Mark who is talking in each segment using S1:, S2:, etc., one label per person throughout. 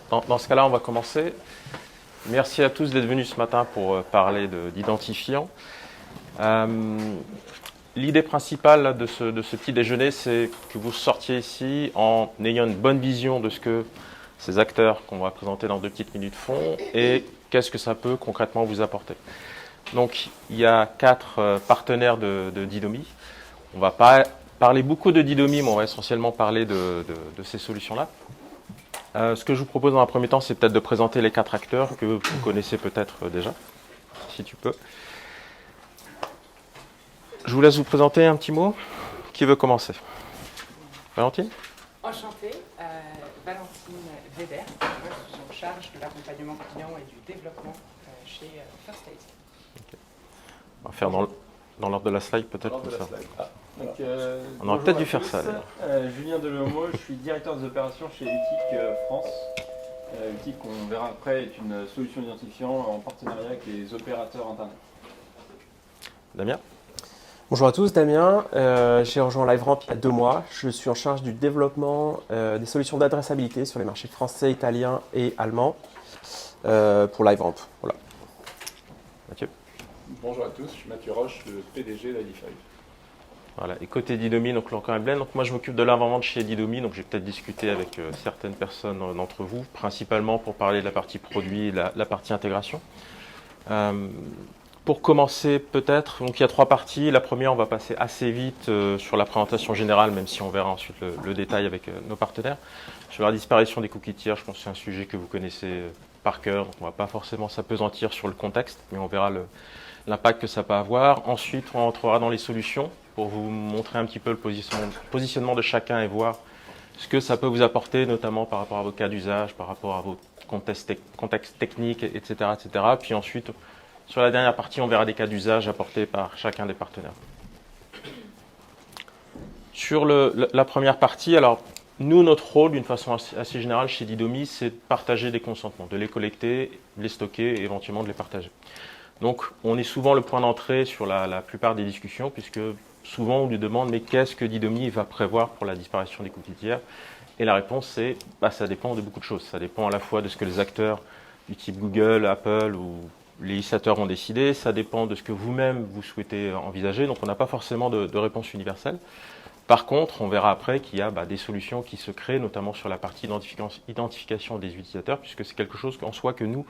S1: Dans ce cas-là, on va commencer. Merci à tous d'être venus ce matin pour parler d'identifiants. L'idée principale de ce petit déjeuner, c'est que vous sortiez ici en ayant une bonne vision de ce que ces acteurs qu'on va présenter dans 2 petites minutes font et qu'est-ce que ça peut concrètement vous apporter. Donc, il y a 4 partenaires de Didomi. On ne va pas parler beaucoup de Didomi, mais on va essentiellement parler de ces solutions-là. Ce que je vous propose dans un premier temps, c'est peut-être de présenter les 4 acteurs que vous connaissez peut-être déjà, si tu peux. Je vous laisse vous présenter un petit mot. Qui veut commencer? Valentine?
S2: Enchantée, Valentine Weber. Moi, je suis en charge de l'accompagnement client et du développement chez First Aid.
S1: Okay. On va faire dans l'ordre de la slide peut-être comme ça.
S3: Donc,
S1: on aurait peut-être dû faire ça.
S3: Julien Delomo, je suis directeur des opérations chez Utic France. Utic, on verra après, est une solution d'identifiant en partenariat avec les opérateurs Internet.
S1: Damien?
S4: Bonjour à tous, Damien. J'ai rejoint LiveRamp il y a 2 mois. Je suis en charge du développement des solutions d'adressabilité sur les marchés français, italiens et allemands pour LiveRamp. Voilà.
S1: Mathieu?
S5: Bonjour à tous, je suis Mathieu Roche, le PDG d'ID5.
S1: Voilà, et côté Didomi, donc l'encore Blend. Donc moi je m'occupe de l'avant-vente chez Didomi, donc j'ai peut-être discuté avec certaines personnes d'entre vous, principalement pour parler de la partie produit et la partie intégration. Pour commencer peut-être, donc il y a 3 parties. La première, on va passer assez vite sur la présentation générale, même si on verra ensuite le détail avec nos partenaires. Sur la disparition des cookies tiers, je pense que c'est un sujet que vous connaissez par cœur, donc on ne va pas forcément s'apesantir sur le contexte, mais on verra l'impact que ça peut avoir. Ensuite, on entrera dans les solutions pour vous montrer un petit peu le positionnement de chacun et voir ce que ça peut vous apporter, notamment par rapport à vos cas d'usage, par rapport à vos contextes techniques, etc., etc. Puis ensuite, sur la dernière partie, on verra des cas d'usage apportés par chacun des partenaires. Sur la première partie, alors nous, notre rôle, d'une façon assez générale chez Didomi, c'est de partager des consentements, de les collecter, de les stocker et éventuellement de les partager. Donc, on est souvent le point d'entrée sur la plupart des discussions, puisque souvent on nous demande mais qu'est-ce que Didomi va prévoir pour la disparition des cookies tiers? Et la réponse c'est ça dépend de beaucoup de choses. Ça dépend à la fois de ce que les acteurs du type Google, Apple ou les législateurs ont décidé, ça dépend de ce que vous-même vous souhaitez envisager, donc on n'a pas forcément de réponse universelle. Par contre, on verra après qu'il y a des solutions qui se créent, notamment sur la partie identification des utilisateurs, puisque c'est quelque chose qu'en soi que nous,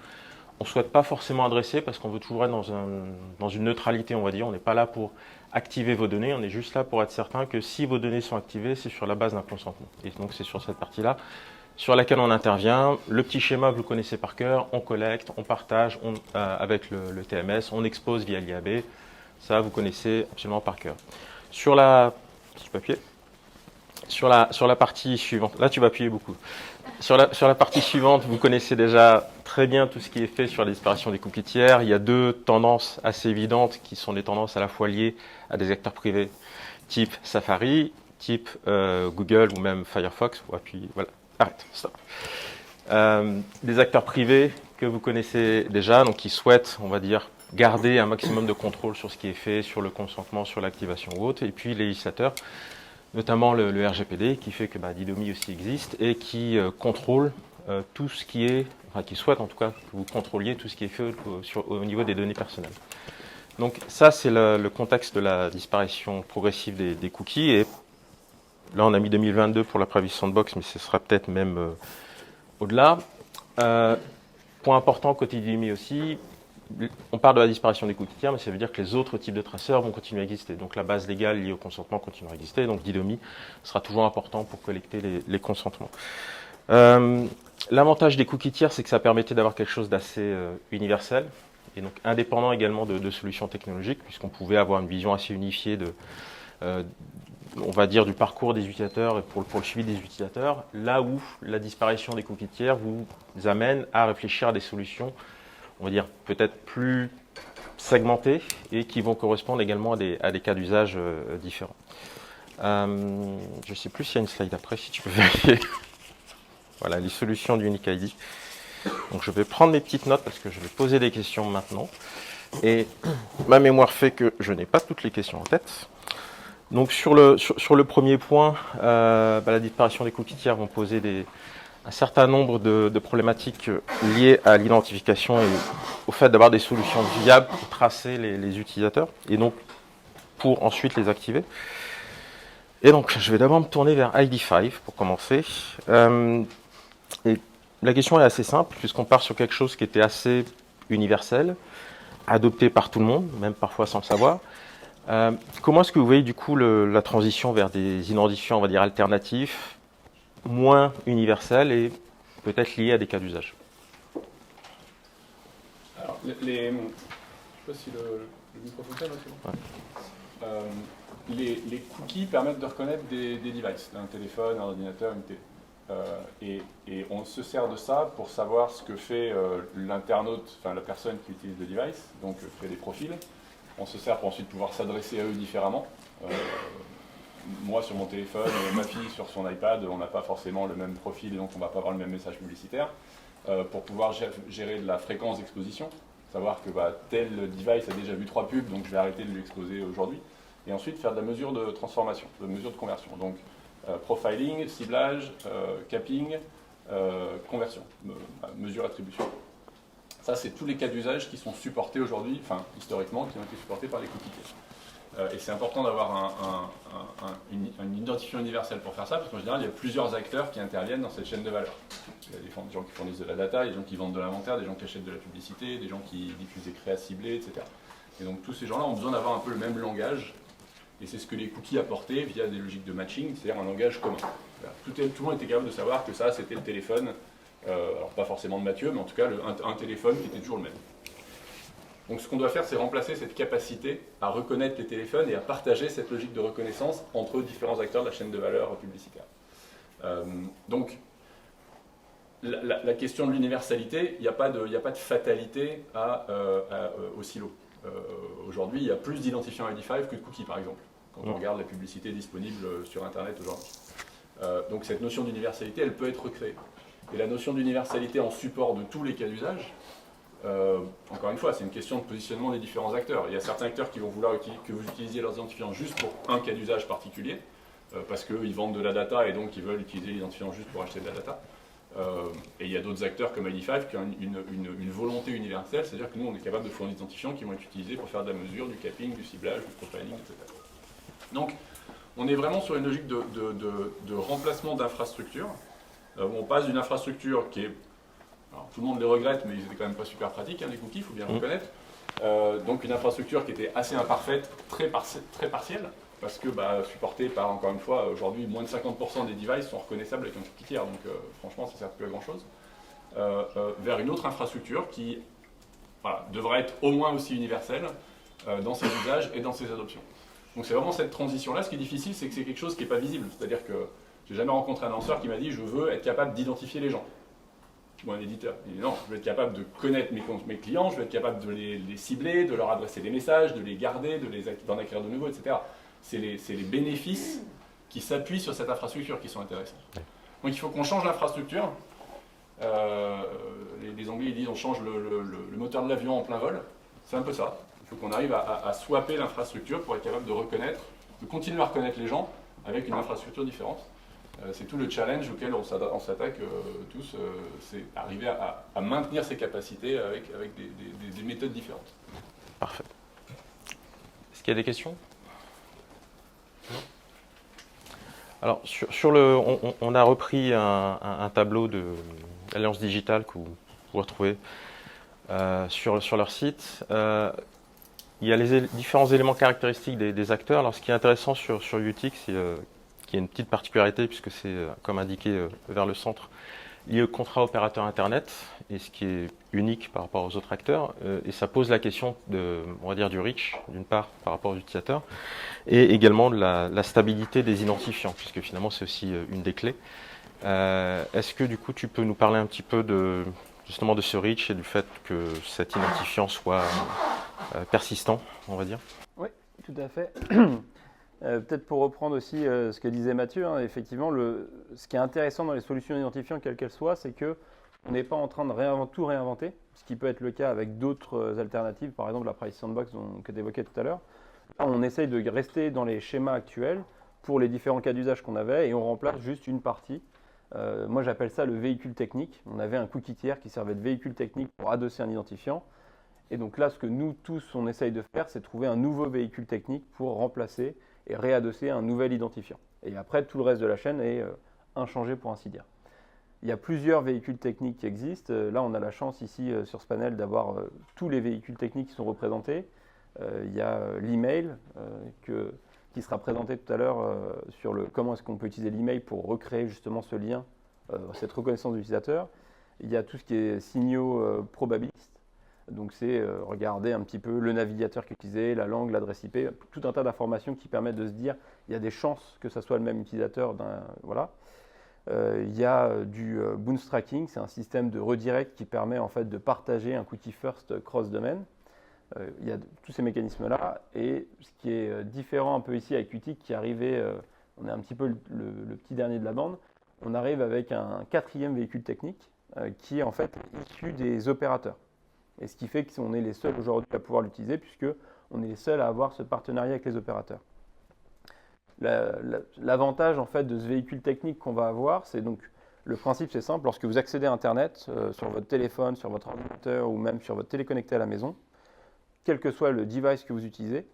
S1: on ne souhaite pas forcément adresser parce qu'on veut toujours être dans une neutralité, on va dire. On n'est pas là pour activer vos données, on est juste là pour être certain que si vos données sont activées, c'est sur la base d'un consentement. Et donc c'est sur cette partie-là sur laquelle on intervient. Le petit schéma, vous le connaissez par cœur, on collecte, on partage avec le TMS, on expose via l'IAB. Ça, vous connaissez absolument par cœur. Sur la... Petit papier. Sur la partie suivante, là tu vas appuyer beaucoup. Sur la partie suivante, vous connaissez déjà très bien tout ce qui est fait sur la disparition des cookies tiers. Il y a 2 tendances assez évidentes qui sont des tendances à la fois liées à des acteurs privés type Safari, type Google ou même Firefox. Voilà, arrête, stop. Des acteurs privés que vous connaissez déjà, donc qui souhaitent, on va dire, garder un maximum de contrôle sur ce qui est fait, sur le consentement, sur l'activation ou autre. Et puis les législateurs, notamment le RGPD, qui fait que Didomi aussi existe et qui contrôle tout ce qui est, qui souhaite en tout cas que vous contrôliez tout ce qui est fait au niveau des données personnelles. Donc ça, c'est le contexte de la disparition progressive des cookies. Et là, on a mis 2022 pour la Privacy Sandbox, mais ce sera peut-être même au-delà. Point important côté Didomi aussi, on parle de la disparition des cookies tiers, mais ça veut dire que les autres types de traceurs vont continuer à exister. Donc la base légale liée au consentement continuera à exister. Donc Didomi sera toujours important pour collecter les consentements. L'avantage des cookies tiers, c'est que ça permettait d'avoir quelque chose d'assez universel et donc indépendant également de solutions technologiques, puisqu'on pouvait avoir une vision assez unifiée on va dire, du parcours des utilisateurs et pour le suivi des utilisateurs, là où la disparition des cookies tiers vous amène à réfléchir à des solutions, on va dire, peut-être plus segmentées et qui vont correspondre également à des cas d'usage différents. Je ne sais plus s'il y a une slide après, si tu peux vérifier. Voilà, les solutions du Unique ID. Donc je vais prendre mes petites notes parce que je vais poser des questions maintenant. Et ma mémoire fait que je n'ai pas toutes les questions en tête. Donc sur le premier point, la disparition des cookies tiers vont poser un certain nombre de problématiques liées à l'identification et au fait d'avoir des solutions viables pour tracer les utilisateurs et donc pour ensuite les activer. Et donc, je vais d'abord me tourner vers ID5 pour commencer. Et la question est assez simple, puisqu'on part sur quelque chose qui était assez universel, adopté par tout le monde, même parfois sans le savoir. Comment est-ce que vous voyez du coup la transition vers des identifiants, on va dire, alternatifs, moins universels et peut-être liés à des cas d'usage?
S5: Alors, je ne sais pas si le micro fonctionne, là, c'est bon. Ouais. Les cookies permettent de reconnaître des devices, un téléphone, un ordinateur, une télé. Et on se sert de ça pour savoir ce que fait l'internaute, enfin la personne qui utilise le device, donc fait des profils. On se sert pour ensuite pouvoir s'adresser à eux différemment. Moi sur mon téléphone, ma fille sur son iPad, on n'a pas forcément le même profil, donc on ne va pas avoir le même message publicitaire. Pour pouvoir gérer de la fréquence d'exposition, savoir que tel device a déjà vu 3 pubs, donc je vais arrêter de lui exposer aujourd'hui. Et ensuite faire de la mesure de transformation, de mesure de conversion. Donc profiling, ciblage, capping, conversion, mesure attribution. Ça, c'est tous les cas d'usage qui sont supportés aujourd'hui, enfin historiquement, qui ont été supportés par les cookies. Et c'est important d'avoir un identifiant universel pour faire ça, parce qu'en général, il y a plusieurs acteurs qui interviennent dans cette chaîne de valeur. Il y a des gens qui fournissent de la data, des gens qui vendent de l'inventaire, des gens qui achètent de la publicité, des gens qui diffusent des créas ciblés, etc. Et donc tous ces gens-là ont besoin d'avoir un peu le même langage. Et c'est ce que les cookies apportaient via des logiques de matching, c'est-à-dire un langage commun. Tout le monde était capable de savoir que ça, c'était le téléphone, alors pas forcément de Mathieu, mais en tout cas un téléphone qui était toujours le même. Donc ce qu'on doit faire, c'est remplacer cette capacité à reconnaître les téléphones et à partager cette logique de reconnaissance entre différents acteurs de la chaîne de valeur publicitaire. Donc la question de l'universalité, il n'y a pas de fatalité au silo. Aujourd'hui, il y a plus d'identifiants ID5 que de cookies, par exemple, quand on regarde la publicité disponible sur Internet aujourd'hui. Donc cette notion d'universalité, elle peut être créée. Et la notion d'universalité en support de tous les cas d'usage, encore une fois, c'est une question de positionnement des différents acteurs. Il y a certains acteurs qui vont vouloir que vous utilisiez leurs identifiants juste pour un cas d'usage particulier, parce qu'ils vendent de la data et donc ils veulent utiliser l'identifiant juste pour acheter de la data. Et il y a d'autres acteurs comme ID5 qui ont une volonté universelle, c'est-à-dire que nous on est capable de fournir des identifiants qui vont être utilisés pour faire de la mesure, du capping, du ciblage, du profiling, etc. Donc on est vraiment sur une logique de remplacement d'infrastructures, où on passe d'une infrastructure qui est... Alors, tout le monde les regrette, mais ils étaient quand même pas super pratiques, hein, les cookies, il faut bien le reconnaître. Donc une infrastructure qui était assez imparfaite, très partielle, parce que supportée par, encore une fois, aujourd'hui, moins de 50% des devices sont reconnaissables avec un cookie tiers, donc franchement, ça ne sert plus à grand-chose, vers une autre infrastructure qui devrait être au moins aussi universelle dans ses usages et dans ses adoptions. Donc c'est vraiment cette transition-là. Ce qui est difficile, c'est que c'est quelque chose qui n'est pas visible. C'est-à-dire que j'ai jamais rencontré un lanceur qui m'a dit « je veux être capable d'identifier les gens ». Ou un éditeur. Il dit « non, je veux être capable de connaître mes clients, je veux être capable de les cibler, de leur adresser des messages, de les garder, d'en acquérir de nouveaux, etc. » C'est les bénéfices qui s'appuient sur cette infrastructure qui sont intéressants. Donc il faut qu'on change l'infrastructure. Les Anglais ils disent on change le moteur de l'avion en plein vol. C'est un peu ça. Il faut qu'on arrive à swapper l'infrastructure pour être capable de reconnaître, de continuer à reconnaître les gens avec une infrastructure différente. C'est tout le challenge auquel on s'attaque tous, c'est arriver à maintenir ces capacités avec des méthodes différentes.
S1: Parfait. Est-ce qu'il y a des questions? Alors, on a repris un tableau de l'Alliance Digitale que vous pouvez retrouver sur leur site. Il y a les différents éléments caractéristiques des acteurs. Alors, ce qui est intéressant sur UTIC, c'est qu'il y a une petite particularité, puisque c'est, comme indiqué vers le centre, lié au contrat opérateur Internet, et ce qui est unique par rapport aux autres acteurs, et ça pose la question on va dire, du reach, d'une part, par rapport aux utilisateurs, et également de la stabilité des identifiants, puisque finalement c'est aussi une des clés. Est-ce que du coup tu peux nous parler un petit peu justement de ce reach et du fait que cet identifiant soit persistant, on va dire?
S3: Oui, tout à fait. Peut-être pour reprendre aussi ce que disait Mathieu, hein, effectivement, ce qui est intéressant dans les solutions identifiantes, quelles qu'elles soient, c'est qu'on n'est pas en train de tout réinventer, ce qui peut être le cas avec d'autres alternatives, par exemple la Privacy Sandbox que tu évoquais tout à l'heure. On essaye de rester dans les schémas actuels pour les différents cas d'usage qu'on avait et on remplace juste une partie Moi, j'appelle ça le véhicule technique. On avait un cookie tiers qui servait de véhicule technique pour adosser un identifiant. Et donc là, ce que nous tous, on essaye de faire, c'est trouver un nouveau véhicule technique pour remplacer et réadosser un nouvel identifiant. Et après, tout le reste de la chaîne est inchangé pour ainsi dire. Il y a plusieurs véhicules techniques qui existent. Là, on a la chance ici sur ce panel d'avoir tous les véhicules techniques qui sont représentés. Il y a l'email qui sera présenté tout à l'heure sur comment est-ce qu'on peut utiliser l'email pour recréer justement ce lien, cette reconnaissance de l'utilisateur. Il y a tout ce qui est signaux probabilistes. Donc c'est regarder un petit peu le navigateur qui est utilisé, la langue, l'adresse IP, tout un tas d'informations qui permettent de se dire il y a des chances que ce soit le même utilisateur. Voilà. Il y a du bounce tracking, c'est un système de redirect qui permet en fait de partager un cookie first cross-domain. Il y a tous ces mécanismes-là. Et ce qui est différent un peu ici avec Qt qui arrivait, on est un petit peu le petit dernier de la bande, on arrive avec un quatrième véhicule technique qui est en fait issu des opérateurs. Et ce qui fait qu'on est les seuls aujourd'hui à pouvoir l'utiliser puisqu'on est les seuls à avoir ce partenariat avec les opérateurs. L'avantage en fait de ce véhicule technique qu'on va avoir, c'est donc le principe c'est simple, lorsque vous accédez à Internet sur votre téléphone, sur votre ordinateur ou même sur votre télé connecté à la maison, quel que soit le device que vous utilisez,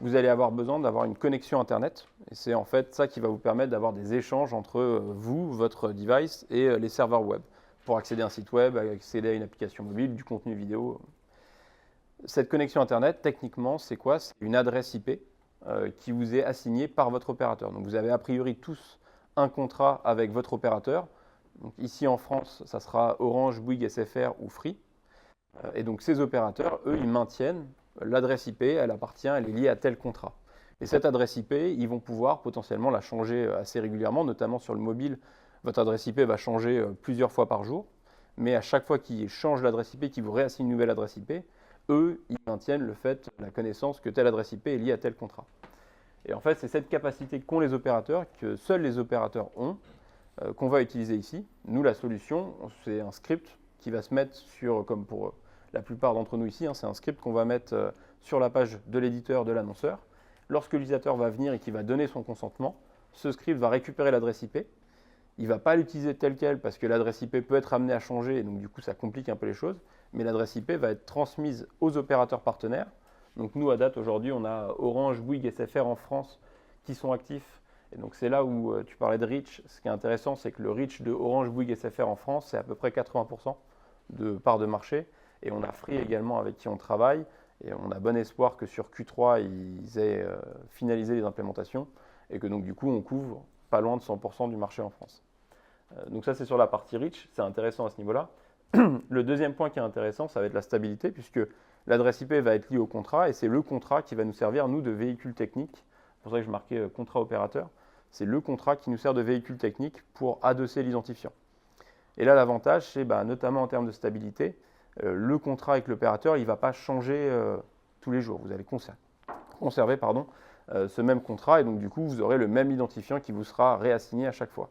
S3: vous allez avoir besoin d'avoir une connexion Internet. Et c'est en fait ça qui va vous permettre d'avoir des échanges entre vous, votre device et les serveurs web pour accéder à un site web, accéder à une application mobile, du contenu vidéo. Cette connexion Internet, techniquement, c'est quoi? C'est une adresse IP qui vous est assignée par votre opérateur. Donc vous avez a priori tous un contrat avec votre opérateur. Donc ici en France, ça sera Orange, Bouygues, SFR ou Free. Et donc ces opérateurs, eux, ils maintiennent l'adresse IP, elle appartient, elle est liée à tel contrat. Et cette adresse IP, ils vont pouvoir potentiellement la changer assez régulièrement, notamment sur le mobile. Votre adresse IP va changer plusieurs fois par jour, mais à chaque fois qu'ils changent l'adresse IP, qu'ils vous réassignent une nouvelle adresse IP, eux, ils maintiennent le fait, la connaissance que telle adresse IP est liée à tel contrat. Et en fait, c'est cette capacité qu'ont les opérateurs, que seuls les opérateurs ont, qu'on va utiliser ici. Nous, la solution, c'est un script qui va se mettre sur, comme pour la plupart d'entre nous ici, c'est un script qu'on va mettre sur la page de l'éditeur, de l'annonceur. Lorsque l'utilisateur va venir et qu'il va donner son consentement, ce script va récupérer l'adresse IP. Il ne va pas l'utiliser telle quelle parce que l'adresse IP peut être amenée à changer et donc du coup ça complique un peu les choses. Mais l'adresse IP va être transmise aux opérateurs partenaires. Donc nous à date aujourd'hui on a Orange, Bouygues, SFR en France qui sont actifs. Et donc c'est là où tu parlais de reach. Ce qui est intéressant c'est que le reach de Orange, Bouygues, SFR en France c'est à peu près 80% de part de marché. Et on a Free également avec qui on travaille. Et on a bon espoir que sur Q3 ils aient finalisé les implémentations et que donc du coup on couvre pas loin de 100% du marché en France. Donc ça c'est sur la partie reach, c'est intéressant à ce niveau-là. Le deuxième point qui est intéressant, ça va être la stabilité, puisque l'adresse IP va être liée au contrat, et c'est le contrat qui va nous servir, nous, de véhicule technique. C'est pour ça que je marquais contrat opérateur. C'est le contrat qui nous sert de véhicule technique pour adosser l'identifiant. Et là, l'avantage, c'est notamment en termes de stabilité, le contrat avec l'opérateur, il ne va pas changer tous les jours. Vous allez conserver ce même contrat, et donc du coup, vous aurez le même identifiant qui vous sera réassigné à chaque fois.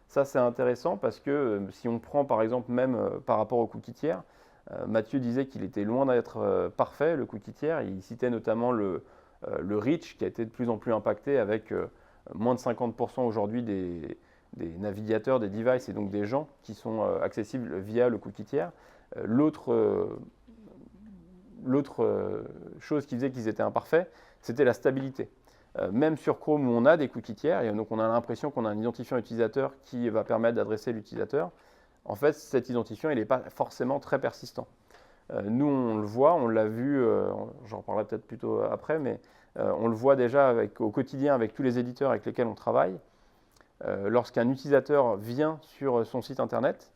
S3: Ça, c'est intéressant parce que si on prend par exemple même par rapport au cookie tiers, Mathieu disait qu'il était loin d'être parfait, le cookie tiers. Il citait notamment le reach qui a été de plus en plus impacté avec moins de 50% aujourd'hui des navigateurs, des devices et donc des gens qui sont accessibles via le cookie tiers. L'autre chose qui disait qu'ils étaient imparfaits, c'était la stabilité. Même sur Chrome où on a des cookies tiers, et donc on a l'impression qu'on a un identifiant utilisateur qui va permettre d'adresser l'utilisateur, en fait cet identifiant il n'est pas forcément très persistant. Nous on le voit, on l'a vu, j'en reparlerai peut-être plutôt après, mais on le voit déjà au quotidien avec tous les éditeurs avec lesquels on travaille. Lorsqu'un utilisateur vient sur son site internet,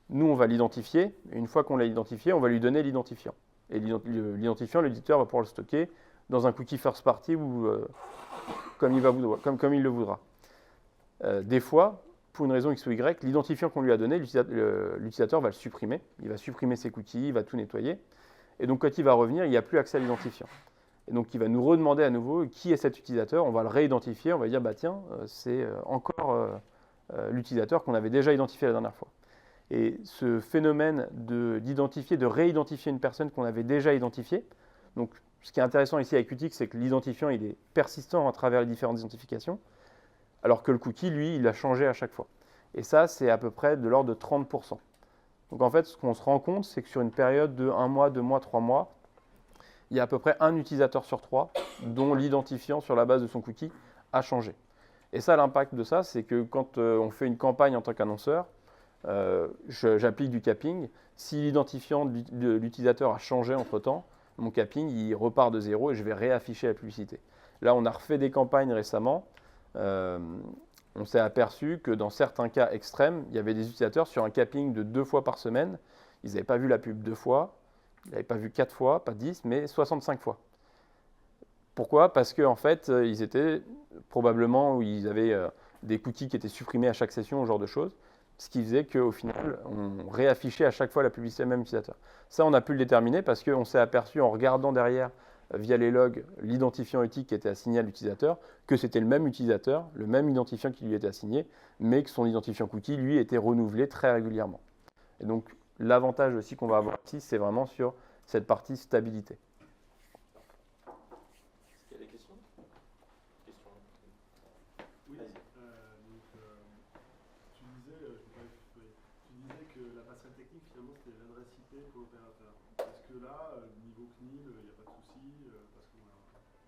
S3: nous on va l'identifier, et une fois qu'on l'a identifié, on va lui donner l'identifiant. Et l'identifiant, l'éditeur va pouvoir le stocker dans un cookie first party ou comme il le voudra. Des fois, pour une raison X ou Y, l'identifiant qu'on lui a donné, l'utilisateur va le supprimer. Il va supprimer ses cookies, il va tout nettoyer. Et donc quand il va revenir, il n'y a plus accès à l'identifiant. Et donc il va nous redemander à nouveau qui est cet utilisateur. On va le réidentifier, on va dire tiens, c'est encore l'utilisateur qu'on avait déjà identifié la dernière fois. Et ce phénomène d'identifier, de réidentifier une personne qu'on avait déjà identifiée, donc ce qui est intéressant ici avec Qt, c'est que l'identifiant il est persistant à travers les différentes identifications, alors que le cookie, lui, il a changé à chaque fois. Et ça, c'est à peu près de l'ordre de 30%. Donc en fait, ce qu'on se rend compte, c'est que sur une période de 1 mois, 2 mois, 3 mois, il y a à peu près un utilisateur sur 3 dont l'identifiant sur la base de son cookie a changé. Et ça, l'impact de ça, c'est que quand on fait une campagne en tant qu'annonceur, j'applique du capping. Si l'identifiant de l'utilisateur a changé entre-temps, mon capping, il repart de zéro et je vais réafficher la publicité. Là, on a refait des campagnes récemment. On s'est aperçu que dans certains cas extrêmes, il y avait des utilisateurs sur un capping de 2 fois par semaine. Ils n'avaient pas vu la pub 2 fois, ils n'avaient pas vu 4 fois, pas 10, mais 65 fois. Pourquoi? Parce qu'en fait, ils étaient probablement où ils avaient des cookies qui étaient supprimés à chaque session, ce genre de choses, ce qui faisait qu'au final, on réaffichait à chaque fois la publicité même utilisateur. Ça, on a pu le déterminer parce qu'on s'est aperçu en regardant derrière, via les logs, l'identifiant éthique qui était assigné à l'utilisateur, que c'était le même utilisateur, le même identifiant qui lui était assigné, mais que son identifiant cookie, lui, était renouvelé très régulièrement. Et donc, l'avantage aussi qu'on va avoir ici, c'est vraiment sur cette partie stabilité.
S1: Est-ce qu'il y a des questions?
S6: Oui, tu disais que la passerelle technique, finalement, c'était l'adresse IP pour l'opérateur. Est-ce que là, niveau CNIL, il n'y a pas de souci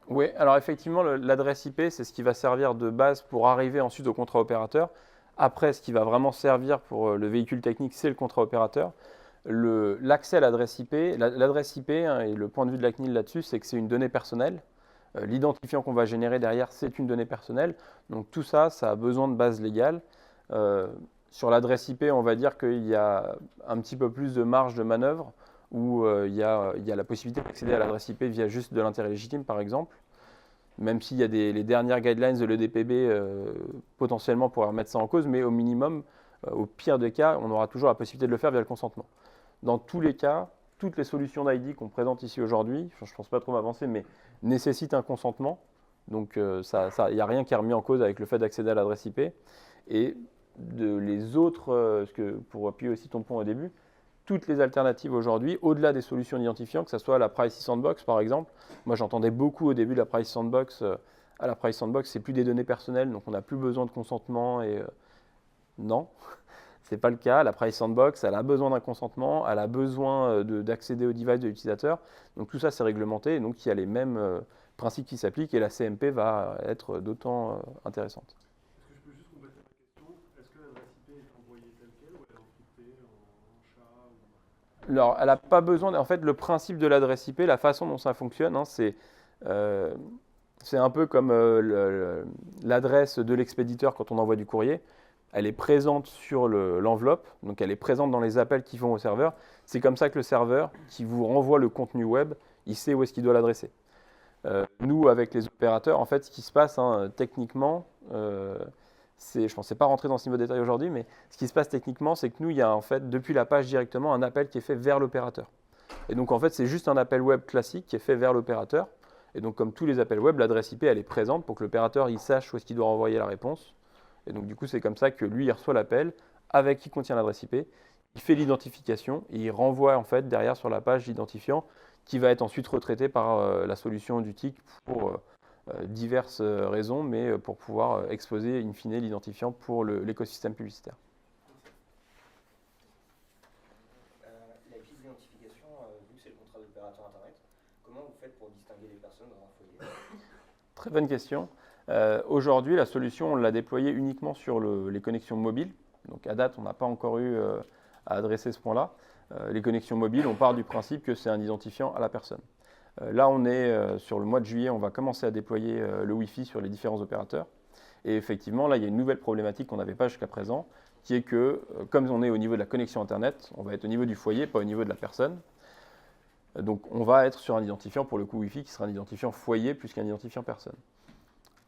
S3: Oui, alors effectivement, l'adresse IP, c'est ce qui va servir de base pour arriver ensuite au contrat opérateur. Après, ce qui va vraiment servir pour le véhicule technique, c'est le contrat opérateur. L'accès à l'adresse IP, l'adresse IP et le point de vue de la CNIL là-dessus, c'est que c'est une donnée personnelle. L'identifiant qu'on va générer derrière, c'est une donnée personnelle. Donc tout ça, ça a besoin de base légale. Sur l'adresse IP, on va dire qu'il y a un petit peu plus de marge de manœuvre où il y a la possibilité d'accéder à l'adresse IP via juste de l'intérêt légitime, par exemple. Même s'il y a les dernières guidelines de l'EDPB potentiellement pourraient remettre ça en cause, mais au minimum, au pire des cas, on aura toujours la possibilité de le faire via le consentement. Dans tous les cas, toutes les solutions d'ID qu'on présente ici aujourd'hui, je ne pense pas trop m'avancer, mais nécessitent un consentement. Donc il n'y a rien qui est remis en cause avec le fait d'accéder à l'adresse IP. Et les autres, pour appuyer aussi ton point au début, toutes les alternatives aujourd'hui, au-delà des solutions d'identifiants, que ce soit la Privacy Sandbox par exemple. Moi j'entendais beaucoup au début de la Privacy Sandbox. À la Privacy Sandbox, c'est plus des données personnelles, donc on n'a plus besoin de consentement. Et non, ce n'est pas le cas. La Privacy Sandbox, elle a besoin d'un consentement, elle a besoin d'accéder au device de l'utilisateur. Donc tout ça c'est réglementé, et donc il y a les mêmes principes qui s'appliquent et la CMP va être d'autant intéressante.
S6: Est-ce que je peux juste compléter ma question? Est-ce que l'adresse IP est envoyée telle quelle ou elle est encryptée en SHA
S3: Alors, elle n'a pas besoin. En fait, le principe de l'adresse IP, la façon dont ça fonctionne, hein, c'est un peu comme l'adresse de l'expéditeur quand on envoie du courrier. Elle est présente sur l'enveloppe, donc elle est présente dans les appels qui vont au serveur. C'est comme ça que le serveur qui vous renvoie le contenu web, il sait où est-ce qu'il doit l'adresser. Nous, avec les opérateurs, en fait, ce qui se passe techniquement, je ne pensais pas rentrer dans ce niveau de détail aujourd'hui, mais ce qui se passe techniquement, c'est que nous, il y a en fait, depuis la page directement, un appel qui est fait vers l'opérateur. Et donc, en fait, c'est juste un appel web classique qui est fait vers l'opérateur. Et donc, comme tous les appels web, l'adresse IP, elle est présente pour que l'opérateur, il sache où est-ce qu'il doit envoyer la réponse. Et donc, du coup, c'est comme ça que lui, il reçoit l'appel avec qui contient l'adresse IP. Il fait l'identification et il renvoie, en fait, derrière sur la page l'identifiant qui va être ensuite retraité par la solution du TIC pour diverses raisons, mais pour pouvoir exposer in fine l'identifiant pour l'écosystème publicitaire.
S7: La piste d'identification, vu que c'est le contrat d'opérateur Internet, comment vous faites pour distinguer les personnes dans un foyer?
S3: Très bonne question. Aujourd'hui, la solution, on l'a déployée uniquement sur les connexions mobiles. Donc à date, on n'a pas encore eu à adresser ce point-là. Les connexions mobiles, on part du principe que c'est un identifiant à la personne. Là, on est sur le mois de juillet, on va commencer à déployer le Wi-Fi sur les différents opérateurs. Et effectivement, là, il y a une nouvelle problématique qu'on n'avait pas jusqu'à présent, qui est que, comme on est au niveau de la connexion Internet, on va être au niveau du foyer, pas au niveau de la personne. Donc, on va être sur un identifiant, pour le coup Wi-Fi, qui sera un identifiant foyer plus qu'un identifiant personne.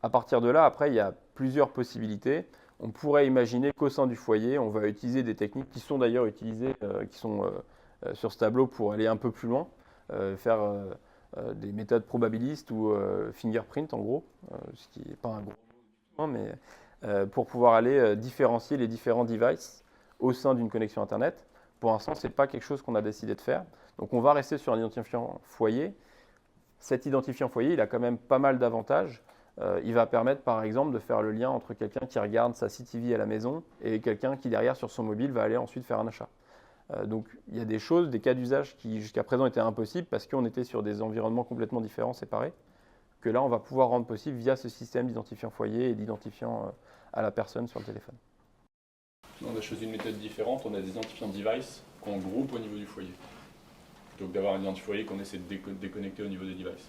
S3: À partir de là, après, il y a plusieurs possibilités. On pourrait imaginer qu'au sein du foyer, on va utiliser des techniques qui sont d'ailleurs utilisées, qui sont sur ce tableau pour aller un peu plus loin, faire des méthodes probabilistes ou fingerprint en gros, ce qui n'est pas un gros mot, mais pour pouvoir aller différencier les différents devices au sein d'une connexion Internet. Pour l'instant, ce n'est pas quelque chose qu'on a décidé de faire. Donc on va rester sur un identifiant foyer. Cet identifiant foyer, il a quand même pas mal d'avantages. il va permettre par exemple de faire le lien entre quelqu'un qui regarde sa CTV à la maison et quelqu'un qui derrière sur son mobile va aller ensuite faire un achat. Donc il y a des choses, des cas d'usage qui jusqu'à présent étaient impossibles parce qu'on était sur des environnements complètement différents, séparés, que là on va pouvoir rendre possible via ce système d'identifiant foyer et d'identifiant à la personne sur le téléphone.
S5: On a choisi une méthode différente, on a des identifiants device qu'on groupe au niveau du foyer. Plutôt que d'avoir un identifiant foyer qu'on essaie de déconnecter au niveau des devices.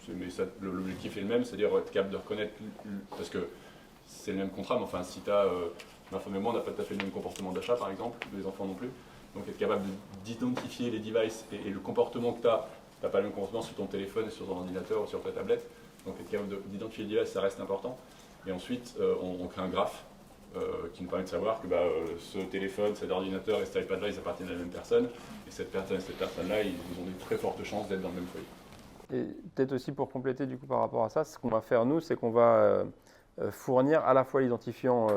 S5: Mais l'objectif est le même, c'est-à-dire être capable de reconnaître, parce que c'est le même contrat, mais enfin si tu as, ma femme et moi on n'a pas tout à fait le même comportement d'achat par exemple, les enfants non plus, donc être capable d'identifier les devices et le comportement que tu n'as pas le même comportement sur ton téléphone, sur ton ordinateur ou sur ta tablette, donc être capable d'identifier les devices ça reste important, et ensuite on crée un graphe qui nous permet de savoir que ce téléphone, cet ordinateur et cet iPad-là, ils appartiennent à la même personne, et cette personne et cette personne-là, ils ont de très fortes chances d'être dans le même foyer.
S3: Et peut-être aussi pour compléter du coup par rapport à ça, ce qu'on va faire nous, c'est qu'on va fournir à la fois l'identifiant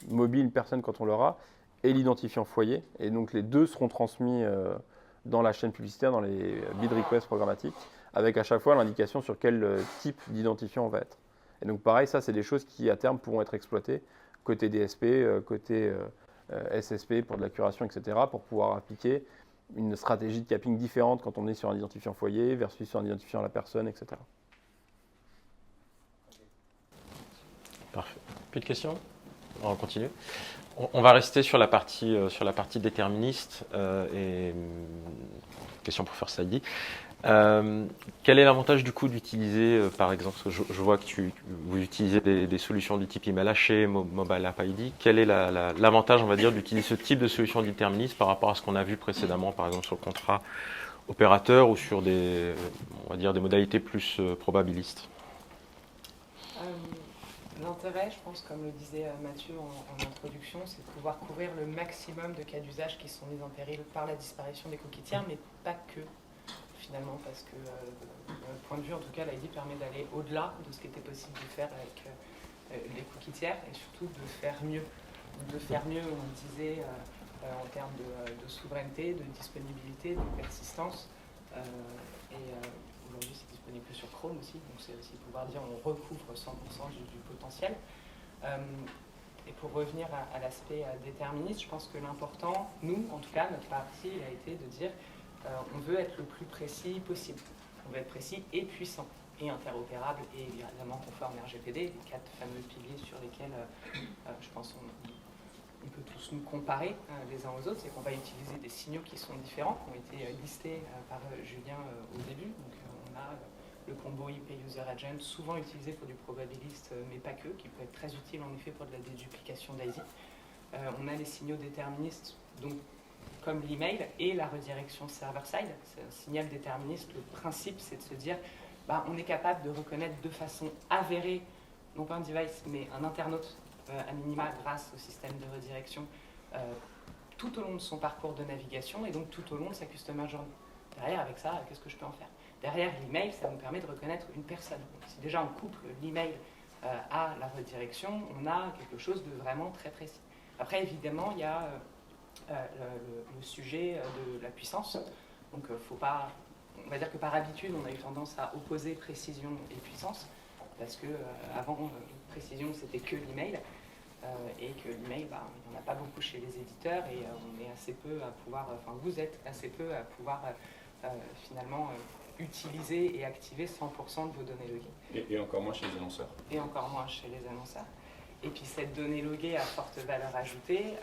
S3: mobile personne quand on l'aura et l'identifiant foyer. Et donc les deux seront transmis dans la chaîne publicitaire, dans les bid requests programmatiques, avec à chaque fois l'indication sur quel type d'identifiant on va être. Et donc pareil, ça c'est des choses qui à terme pourront être exploitées côté DSP, côté SSP pour de la curation, etc. pour pouvoir appliquer une stratégie de capping différente quand on est sur un identifiant foyer versus sur un identifiant à la personne, etc.
S1: Parfait. Plus de questions? On continue. On va rester sur la partie déterministe et question pour First ID. Quel est l'avantage du coup d'utiliser, par exemple, je vois que vous utilisez des solutions du type email haché, mobile app ID. Quel est l'avantage, on va dire, d'utiliser ce type de solution déterministe par rapport à ce qu'on a vu précédemment, par exemple sur le contrat opérateur ou sur des modalités plus probabilistes?
S2: L'intérêt, je pense, comme le disait Mathieu en introduction, c'est de pouvoir couvrir le maximum de cas d'usage qui sont mis en péril par la disparition des cookies tiers, mais pas que. Finalement, parce que d'un point de vue, en tout cas, l'ID permet d'aller au-delà de ce qui était possible de faire avec les cookies tiers et surtout de faire mieux. De faire mieux, on disait, en termes de souveraineté, de disponibilité, de persistance. Aujourd'hui, c'est disponible sur Chrome aussi, donc c'est aussi pouvoir dire on recouvre 100% du potentiel. Et pour revenir à l'aspect déterministe, je pense que l'important, nous, en tout cas, notre parti, il a été de dire on veut être le plus précis possible. On veut être précis et puissant, et interopérable, et évidemment conforme RGPD, les 4 fameux piliers sur lesquels je pense on peut tous nous comparer les uns aux autres. C'est qu'on va utiliser des signaux qui sont différents, qui ont été listés par Julien au début. Donc on a le combo IP User Agent, souvent utilisé pour du probabiliste, mais pas que, qui peut être très utile en effet pour de la déduplication d'ID. On a les signaux déterministes, donc comme l'email et la redirection server-side. C'est un signal déterministe. Le principe, c'est de se dire on est capable de reconnaître de façon avérée, non pas un device, mais un internaute à minima grâce au système de redirection tout au long de son parcours de navigation et donc tout au long de sa customer journey. Derrière, avec ça, qu'est-ce que je peux en faire? Derrière l'email, ça nous permet de reconnaître une personne. Donc, si déjà on couple l'email à la redirection, on a quelque chose de vraiment très précis. Après, évidemment, il y a le sujet de la puissance. Donc, faut pas, on va dire que par habitude, on a eu tendance à opposer précision et puissance, parce que avant, précision, c'était que l'email, et que l'email, il n'y en a pas beaucoup chez les éditeurs, et on est assez peu à pouvoir, enfin, vous êtes assez peu à pouvoir finalement utiliser et activer 100% de vos données loguées.
S5: Et encore moins chez les annonceurs.
S2: Et encore moins chez les annonceurs. Et puis cette donnée loguée à forte valeur ajoutée,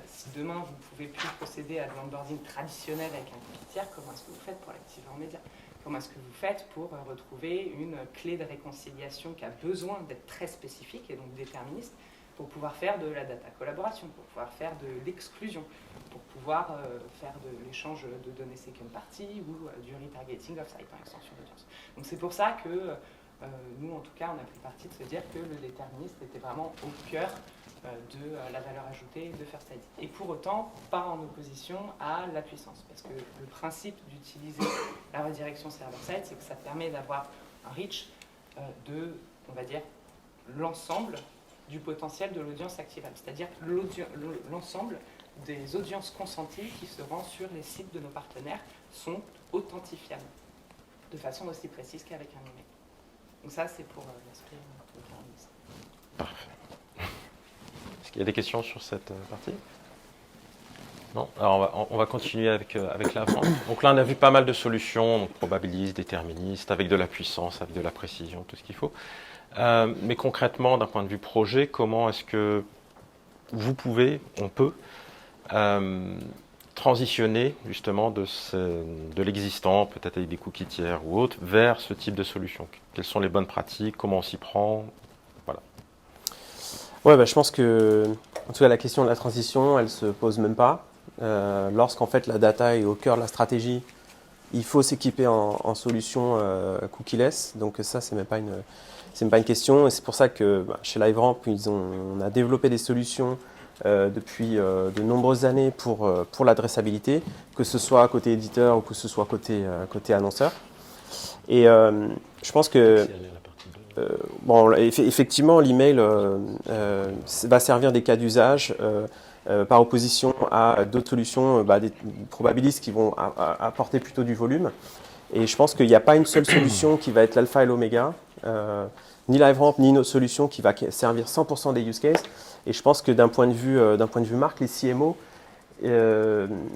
S2: si demain vous ne pouvez plus procéder à de l'onboarding traditionnel avec un cookie tiers, comment est-ce que vous faites pour l'activer en média? Comment est-ce que vous faites pour retrouver une clé de réconciliation qui a besoin d'être très spécifique et donc déterministe pour pouvoir faire de la data collaboration, pour pouvoir faire de l'exclusion, pour pouvoir faire de l'échange de données second party ou du retargeting off-site en extension d'audience. Donc c'est pour ça que nous, en tout cas, on a pris parti de se dire que le déterministe était vraiment au cœur de la valeur ajoutée de First ID. Et pour autant, pas en opposition à la puissance. Parce que le principe d'utiliser la redirection server-side, c'est que ça permet d'avoir un reach de, on va dire, l'ensemble du potentiel de l'audience activable. C'est-à-dire l'ensemble des audiences consenties qui se rendent sur les sites de nos partenaires sont authentifiables de façon aussi précise qu'avec un email. Donc ça, c'est pour l'aspect déterministe.
S1: Parfait. Est-ce qu'il y a des questions sur cette partie? Non? Alors on va continuer avec l'avant. Donc là, on a vu pas mal de solutions, donc probabilistes, déterministes, avec de la puissance, avec de la précision, tout ce qu'il faut. Mais concrètement, d'un point de vue projet, comment est-ce que on peut transitionner justement de l'existant, peut-être avec des cookies tiers ou autres, vers ce type de solution? Quelles sont les bonnes pratiques? Comment on s'y prend? Voilà.
S4: Ouais, bah, je pense que, en tout cas, la question de la transition, elle se pose même pas. Lorsqu'en fait la data est au cœur de la stratégie, il faut s'équiper en solution cookieless. Donc ça, c'est même pas une question. Et c'est pour ça que chez LiveRamp, on a développé des solutions depuis de nombreuses années pour l'adressabilité, que ce soit côté éditeur ou que ce soit côté annonceur. Et je pense que effectivement, l'email va servir des cas d'usage par opposition à d'autres solutions, des probabilistes qui vont apporter plutôt du volume. Et je pense qu'il n'y a pas une seule solution qui va être l'alpha et l'oméga, ni LiveRamp, ni une autre solution qui va servir 100% des use cases. Et je pense que d'un point de vue marque, les CMO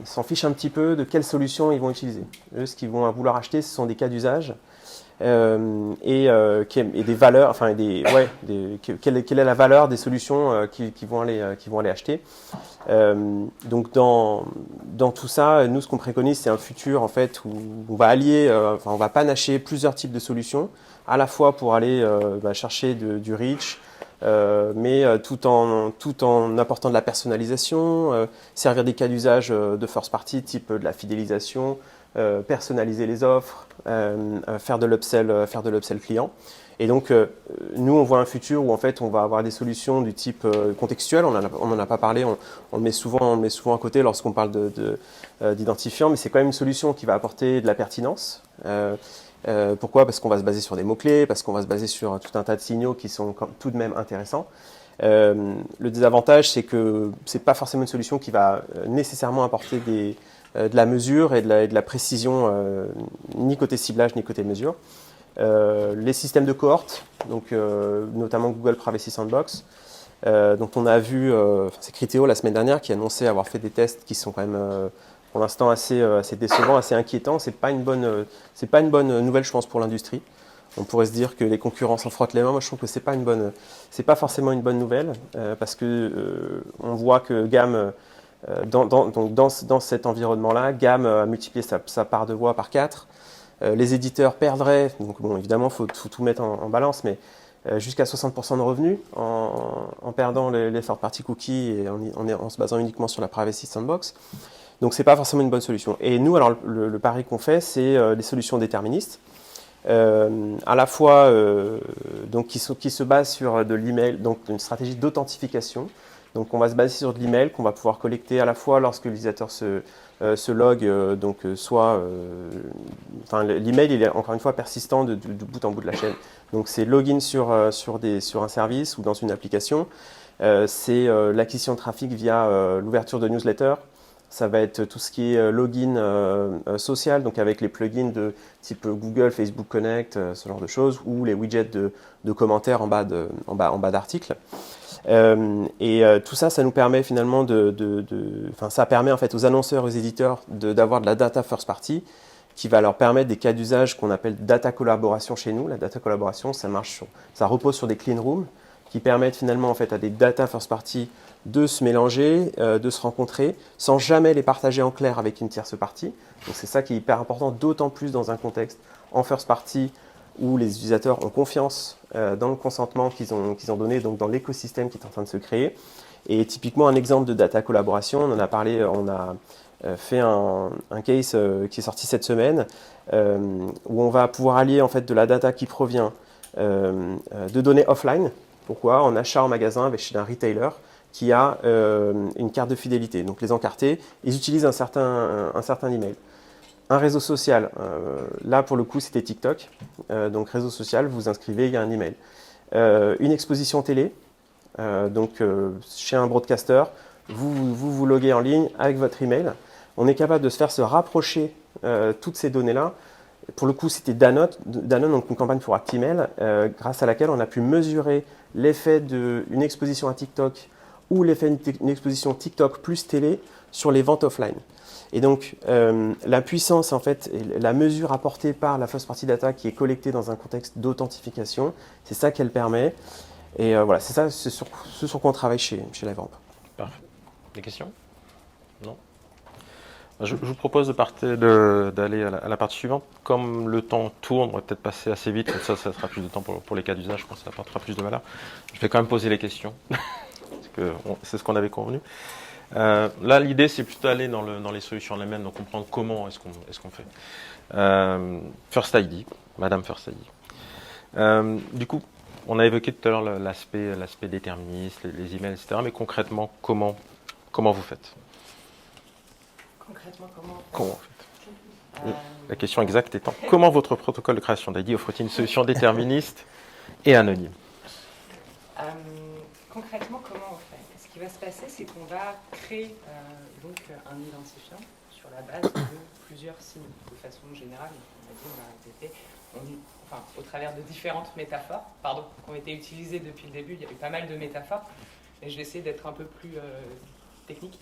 S4: s'en fichent un petit peu de quelle solution ils vont utiliser. Eux, ce qu'ils vont vouloir acheter, ce sont des cas d'usage et des valeurs, quelle est la valeur des solutions qu'ils vont aller acheter. Donc dans tout ça, nous ce qu'on préconise, c'est un futur en fait où on va allier, on va panacher plusieurs types de solutions, à la fois pour aller chercher du reach, mais tout en apportant de la personnalisation, servir des cas d'usage de first party, type de la fidélisation, personnaliser les offres, faire de l'upsell client. Et donc, nous, on voit un futur où en fait, on va avoir des solutions du type contextuel. On n'en a pas parlé, on le met souvent à côté lorsqu'on parle d'identifiant, mais c'est quand même une solution qui va apporter de la pertinence. Pourquoi? Parce qu'on va se baser sur des mots-clés, parce qu'on va se baser sur tout un tas de signaux qui sont tout de même intéressants. Le désavantage, c'est que c'est pas forcément une solution qui va nécessairement apporter de la mesure et de la précision, ni côté ciblage, ni côté mesure. Les systèmes de cohorte, donc notamment Google Privacy Sandbox, dont on a vu, c'est Criteo la semaine dernière qui annonçait avoir fait des tests qui sont quand même pour l'instant assez décevants, assez inquiétants. C'est pas une bonne nouvelle, je pense, pour l'industrie. On pourrait se dire que les concurrents s'en frottent les mains. Moi, je trouve que c'est pas forcément une bonne nouvelle parce que on voit que GAM dans cet environnement-là, GAM a multiplié sa part de voix par 4. Les éditeurs perdraient, donc bon, évidemment, il faut tout mettre en balance, mais jusqu'à 60% de revenus en perdant les third-party cookies et en se basant uniquement sur la Privacy Sandbox. Donc, ce n'est pas forcément une bonne solution. Et nous, alors, le pari qu'on fait, c'est des solutions déterministes, à la fois donc qui se basent sur de l'email, donc une stratégie d'authentification. Donc, on va se baser sur de l'email qu'on va pouvoir collecter à la fois lorsque l'utilisateur se log, l'email il est encore une fois persistant de bout en bout de la chaîne. Donc c'est login sur un service ou dans une application, c'est l'acquisition de trafic via l'ouverture de newsletter. Ça va être tout ce qui est login social, donc avec les plugins de type Google, Facebook Connect, ce genre de choses, ou les widgets de commentaires en bas d'articles. Tout ça nous permet finalement ça permet en fait aux annonceurs, aux éditeurs d'avoir de la data first party qui va leur permettre des cas d'usage qu'on appelle data collaboration chez nous. La data collaboration, ça repose sur des clean rooms qui permettent finalement en fait à des data first party de se mélanger, de se rencontrer, sans jamais les partager en clair avec une tierce partie. Donc c'est ça qui est hyper important, d'autant plus dans un contexte en first party où les utilisateurs ont confiance dans le consentement qu'ils ont donné, donc dans l'écosystème qui est en train de se créer. Et typiquement, un exemple de data collaboration, on en a parlé, on a fait un case qui est sorti cette semaine, où on va pouvoir allier en fait de la data qui provient de données offline. Pourquoi? En achat en magasin chez un retailer qui a une carte de fidélité. Donc les encartés, ils utilisent un certain email. Un réseau social, là pour le coup c'était TikTok, donc réseau social, vous inscrivez, il y a un email. Une exposition télé, chez un broadcaster, vous loguez en ligne avec votre email. On est capable de se rapprocher toutes ces données-là pour le coup, c'était Danone, donc une campagne pour Actimel, grâce à laquelle on a pu mesurer l'effet d'une exposition à TikTok ou l'effet d'une exposition TikTok plus télé sur les ventes offline. Et donc, la puissance, en fait, et la mesure apportée par la first party data qui est collectée dans un contexte d'authentification, c'est ça qu'elle permet. Et voilà, c'est ça, c'est ce sur quoi on travaille chez LiveRamp.
S1: Parfait. Des questions? Non? Je vous propose d'aller à la partie suivante. Comme le temps tourne, on va peut-être passer assez vite, comme ça sera plus de temps pour les cas d'usage, je pense que ça apportera plus de valeur. Je vais quand même poser les questions, parce que c'est ce qu'on avait convenu. Là, l'idée, c'est plutôt d'aller dans les solutions en elles-mêmes, donc comprendre comment est-ce qu'on fait. First ID, Madame First ID. Du coup, on a évoqué tout à l'heure l'aspect déterministe, les emails, etc. Mais concrètement, comment vous faites?
S2: Concrètement, comment
S1: Comment vous faites? La question exacte étant, comment votre protocole de création d'ID offre-t-il une solution déterministe et anonyme?
S2: Concrètement, comment on fait? Ce qui va se passer, c'est qu'on va créer donc un identifiant sur la base de plusieurs signes. De façon générale, on a dit, on a répété, au travers de différentes métaphores, qui ont été utilisées depuis le début. Il y a eu pas mal de métaphores, mais je vais essayer d'être un peu plus technique.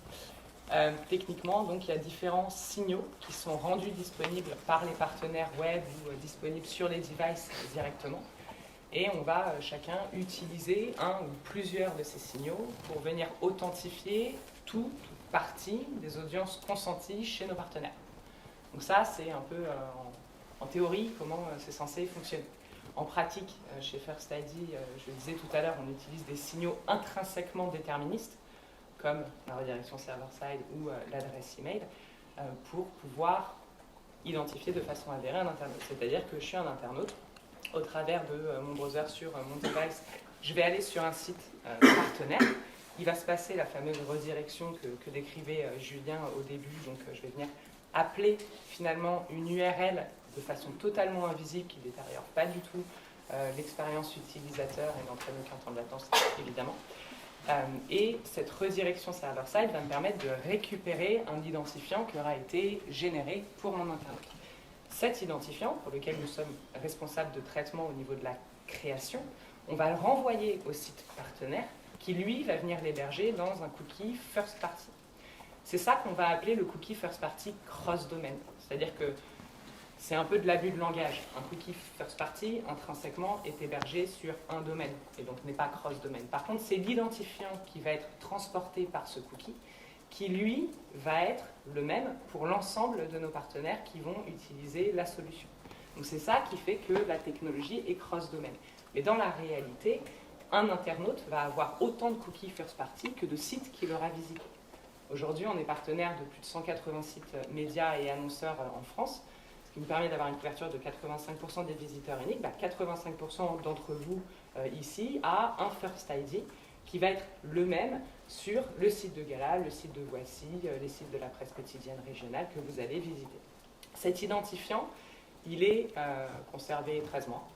S2: Techniquement, donc, il y a différents signaux qui sont rendus disponibles par les partenaires web ou disponibles sur les devices directement. Et on va chacun utiliser un ou plusieurs de ces signaux pour venir authentifier toute partie des audiences consenties chez nos partenaires. Donc ça, c'est un peu en théorie comment c'est censé fonctionner. En pratique, chez First ID, je le disais tout à l'heure, on utilise des signaux intrinsèquement déterministes, comme la redirection server-side ou l'adresse email, pour pouvoir identifier de façon avérée un internaute. C'est-à-dire que je suis un internaute, au travers de mon browser sur mon device, je vais aller sur un site partenaire. Il va se passer la fameuse redirection que décrivait Julien au début. Donc je vais venir appeler finalement une URL de façon totalement invisible qui ne détériore pas du tout l'expérience utilisateur et n'entraîne aucun temps de latence, évidemment. Et cette redirection server-side va me permettre de récupérer un identifiant qui aura été généré pour mon internaute. Cet identifiant, pour lequel nous sommes responsables de traitement au niveau de la création, on va le renvoyer au site partenaire qui, lui, va venir l'héberger dans un cookie first party. C'est ça qu'on va appeler le cookie first party cross-domain. C'est-à-dire que c'est un peu de l'abus de langage. Un cookie first party, intrinsèquement, est hébergé sur un domaine et donc n'est pas cross-domain. Par contre, c'est l'identifiant qui va être transporté par ce cookie qui, lui, va être le même pour l'ensemble de nos partenaires qui vont utiliser la solution. Donc c'est ça qui fait que la technologie est cross-domain. Mais dans la réalité, un internaute va avoir autant de cookies first party que de sites qu'il aura visités. Aujourd'hui, on est partenaire de plus de 180 sites médias et annonceurs en France, ce qui nous permet d'avoir une couverture de 85% des visiteurs uniques. 85% d'entre vous ici a un First ID qui va être le même sur le site de Gala, le site de Voici, les sites de la presse quotidienne régionale que vous allez visiter. Cet identifiant, il est conservé 13 mois,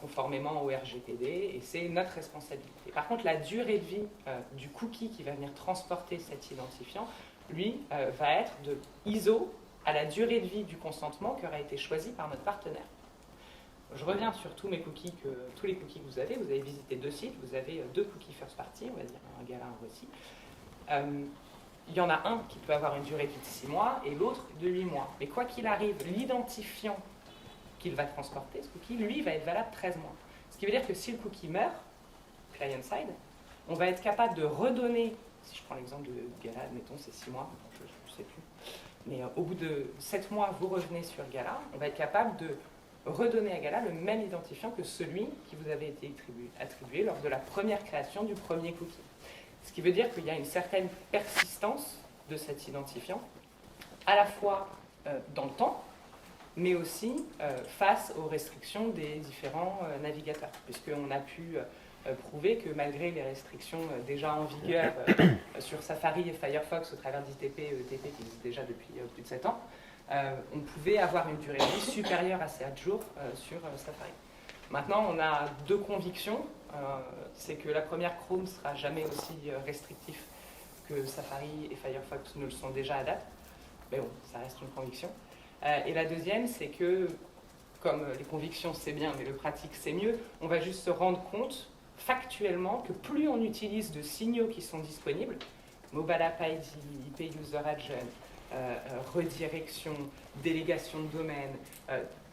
S2: conformément au RGPD, et c'est notre responsabilité. Par contre, la durée de vie du cookie qui va venir transporter cet identifiant, lui, va être de ISO à la durée de vie du consentement qui aura été choisi par notre partenaire. Je reviens sur tous les cookies que vous avez. Vous avez visité 2 sites, vous avez 2 cookies first party, on va dire un Gala, un Voici. Il y en a un qui peut avoir une durée de vie de 6 mois et l'autre de 8 mois. Mais quoi qu'il arrive, l'identifiant qu'il va transporter, ce cookie, lui, va être valable 13 mois. Ce qui veut dire que si le cookie meurt, client-side, on va être capable de redonner, si je prends l'exemple de Gala, admettons c'est 6 mois, je ne sais plus, mais au bout de 7 mois, vous revenez sur Gala, on va être capable de redonner à Gala le même identifiant que celui qui vous avait été attribué lors de la première création du premier cookie. Ce qui veut dire qu'il y a une certaine persistance de cet identifiant, à la fois dans le temps, mais aussi face aux restrictions des différents navigateurs, puisqu'on a pu prouver que malgré les restrictions déjà en vigueur sur Safari et Firefox au travers d'ITP et ETP qui existent déjà depuis plus de 7 ans, on pouvait avoir une durée de vie supérieure à 7 jours sur Safari. Maintenant, on a 2 convictions. C'est que la première, Chrome ne sera jamais aussi restrictif que Safari et Firefox ne le sont déjà à date. Mais bon, ça reste une conviction. Et la deuxième, c'est que, comme les convictions c'est bien, mais le pratique c'est mieux, on va juste se rendre compte factuellement que plus on utilise de signaux qui sont disponibles, Mobile App ID, IP User Agent, redirection, délégation de domaine,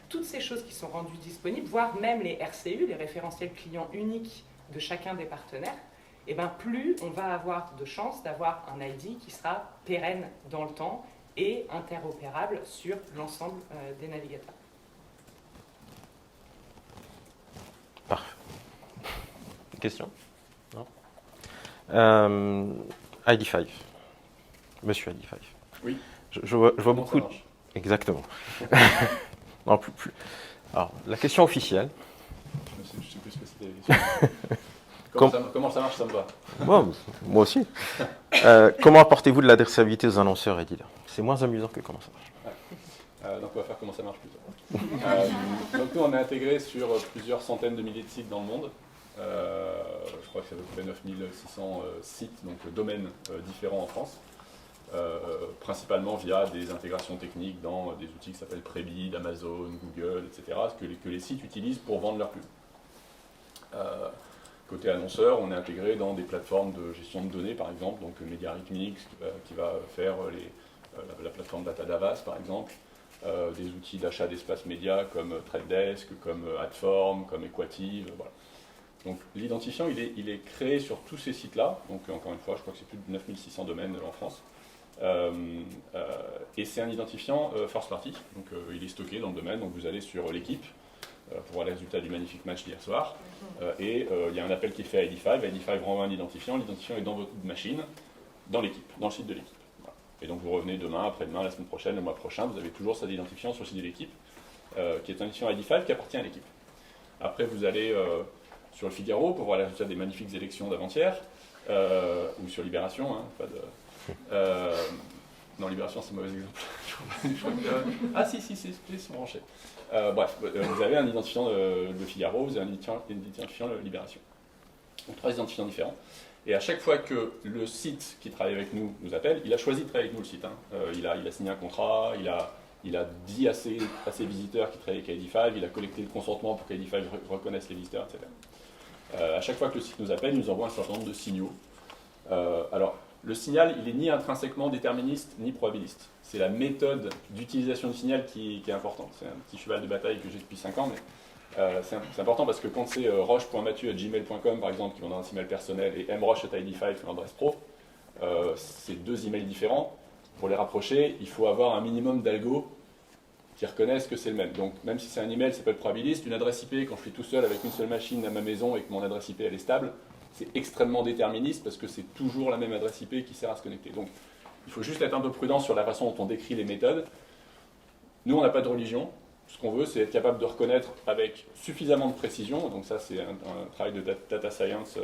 S2: toutes ces choses qui sont rendues disponibles, voire même les RCU, les référentiels clients uniques de chacun des partenaires, et ben plus on va avoir de chances d'avoir un ID qui sera pérenne dans le temps et interopérable sur l'ensemble des navigateurs.
S1: Parfait. Question? Non? ID5. Monsieur ID5.
S5: Oui.
S1: Je vois
S5: Comment
S1: beaucoup...
S5: ça marche?
S1: Exactement. Non, plus. Alors, la question officielle.
S5: Je ne sais plus ce que c'était. Comment ça marche, ça me va.
S1: Moi aussi. Comment apportez-vous de l'adressabilité aux annonceurs et dealers? C'est moins amusant que comment ça marche.
S5: Donc on va faire comment ça marche plutôt. Donc nous on est intégré sur plusieurs centaines de milliers de sites dans le monde. Je crois que c'est à peu près 9600 sites, donc domaines différents en France. Principalement via des intégrations techniques dans des outils qui s'appellent Prebid, Amazon, Google, etc. Que les sites utilisent pour vendre leurs pubs. Côté annonceur, on est intégré dans des plateformes de gestion de données, par exemple, donc MediaRhythmics qui va faire la plateforme DataDavas, par exemple, des outils d'achat d'espace média comme TradeDesk, comme Adform, comme Equative, voilà. Donc l'identifiant, il est créé sur tous ces sites-là, donc encore une fois, je crois que c'est plus de 9600 domaines en France, et c'est un identifiant first party, donc il est stocké dans le domaine, donc vous allez sur l'équipe, pour voir les résultats du magnifique match d'hier soir. Et il y a un appel qui est fait à ID5. ID5 renvoie un identifiant. L'identifiant est dans votre machine, dans l'équipe, dans le site de l'équipe. Voilà. Et donc vous revenez demain, après-demain, la semaine prochaine, le mois prochain, vous avez toujours cet identifiant sur le site de l'équipe, qui est un identifiant ID5 qui appartient à l'équipe. Après, vous allez sur le Figaro pour voir les résultats des magnifiques élections d'avant-hier, ou sur Libération, hein, pas de... non, Libération, c'est un mauvais exemple. Je crois que, si, ils sont branchés. Bref, vous avez un identifiant de Figaro, vous avez un identifiant de Libération. Donc 3 identifiants différents. Et à chaque fois que le site qui travaille avec nous appelle, il a choisi de travailler avec nous, le site. Il a signé un contrat, il a dit à ses visiteurs qui travaillent avec ID5, il a collecté le consentement pour qu'ID5 reconnaisse les visiteurs, etc. À chaque fois que le site nous appelle, il nous envoie un certain nombre de signaux. Alors, le signal, il n'est ni intrinsèquement déterministe, ni probabiliste. C'est la méthode d'utilisation du signal qui est importante. C'est un petit cheval de bataille que j'ai depuis 5 ans, mais c'est important parce que quand c'est roche.mathieu@gmail.com, par exemple, qui est mon adresse email personnel, et mroche@id5, mon adresse pro, c'est 2 emails différents. Pour les rapprocher, il faut avoir un minimum d'algo qui reconnaissent que c'est le même. Donc, même si c'est un email, ça peut être probabiliste. Une adresse IP, quand je suis tout seul avec une seule machine à ma maison et que mon adresse IP elle est stable, c'est extrêmement déterministe parce que c'est toujours la même adresse IP qui sert à se connecter. Donc, il faut juste être un peu prudent sur la façon dont on décrit les méthodes. Nous, on n'a pas de religion. Ce qu'on veut, c'est être capable de reconnaître avec suffisamment de précision. Donc ça, c'est un travail de data science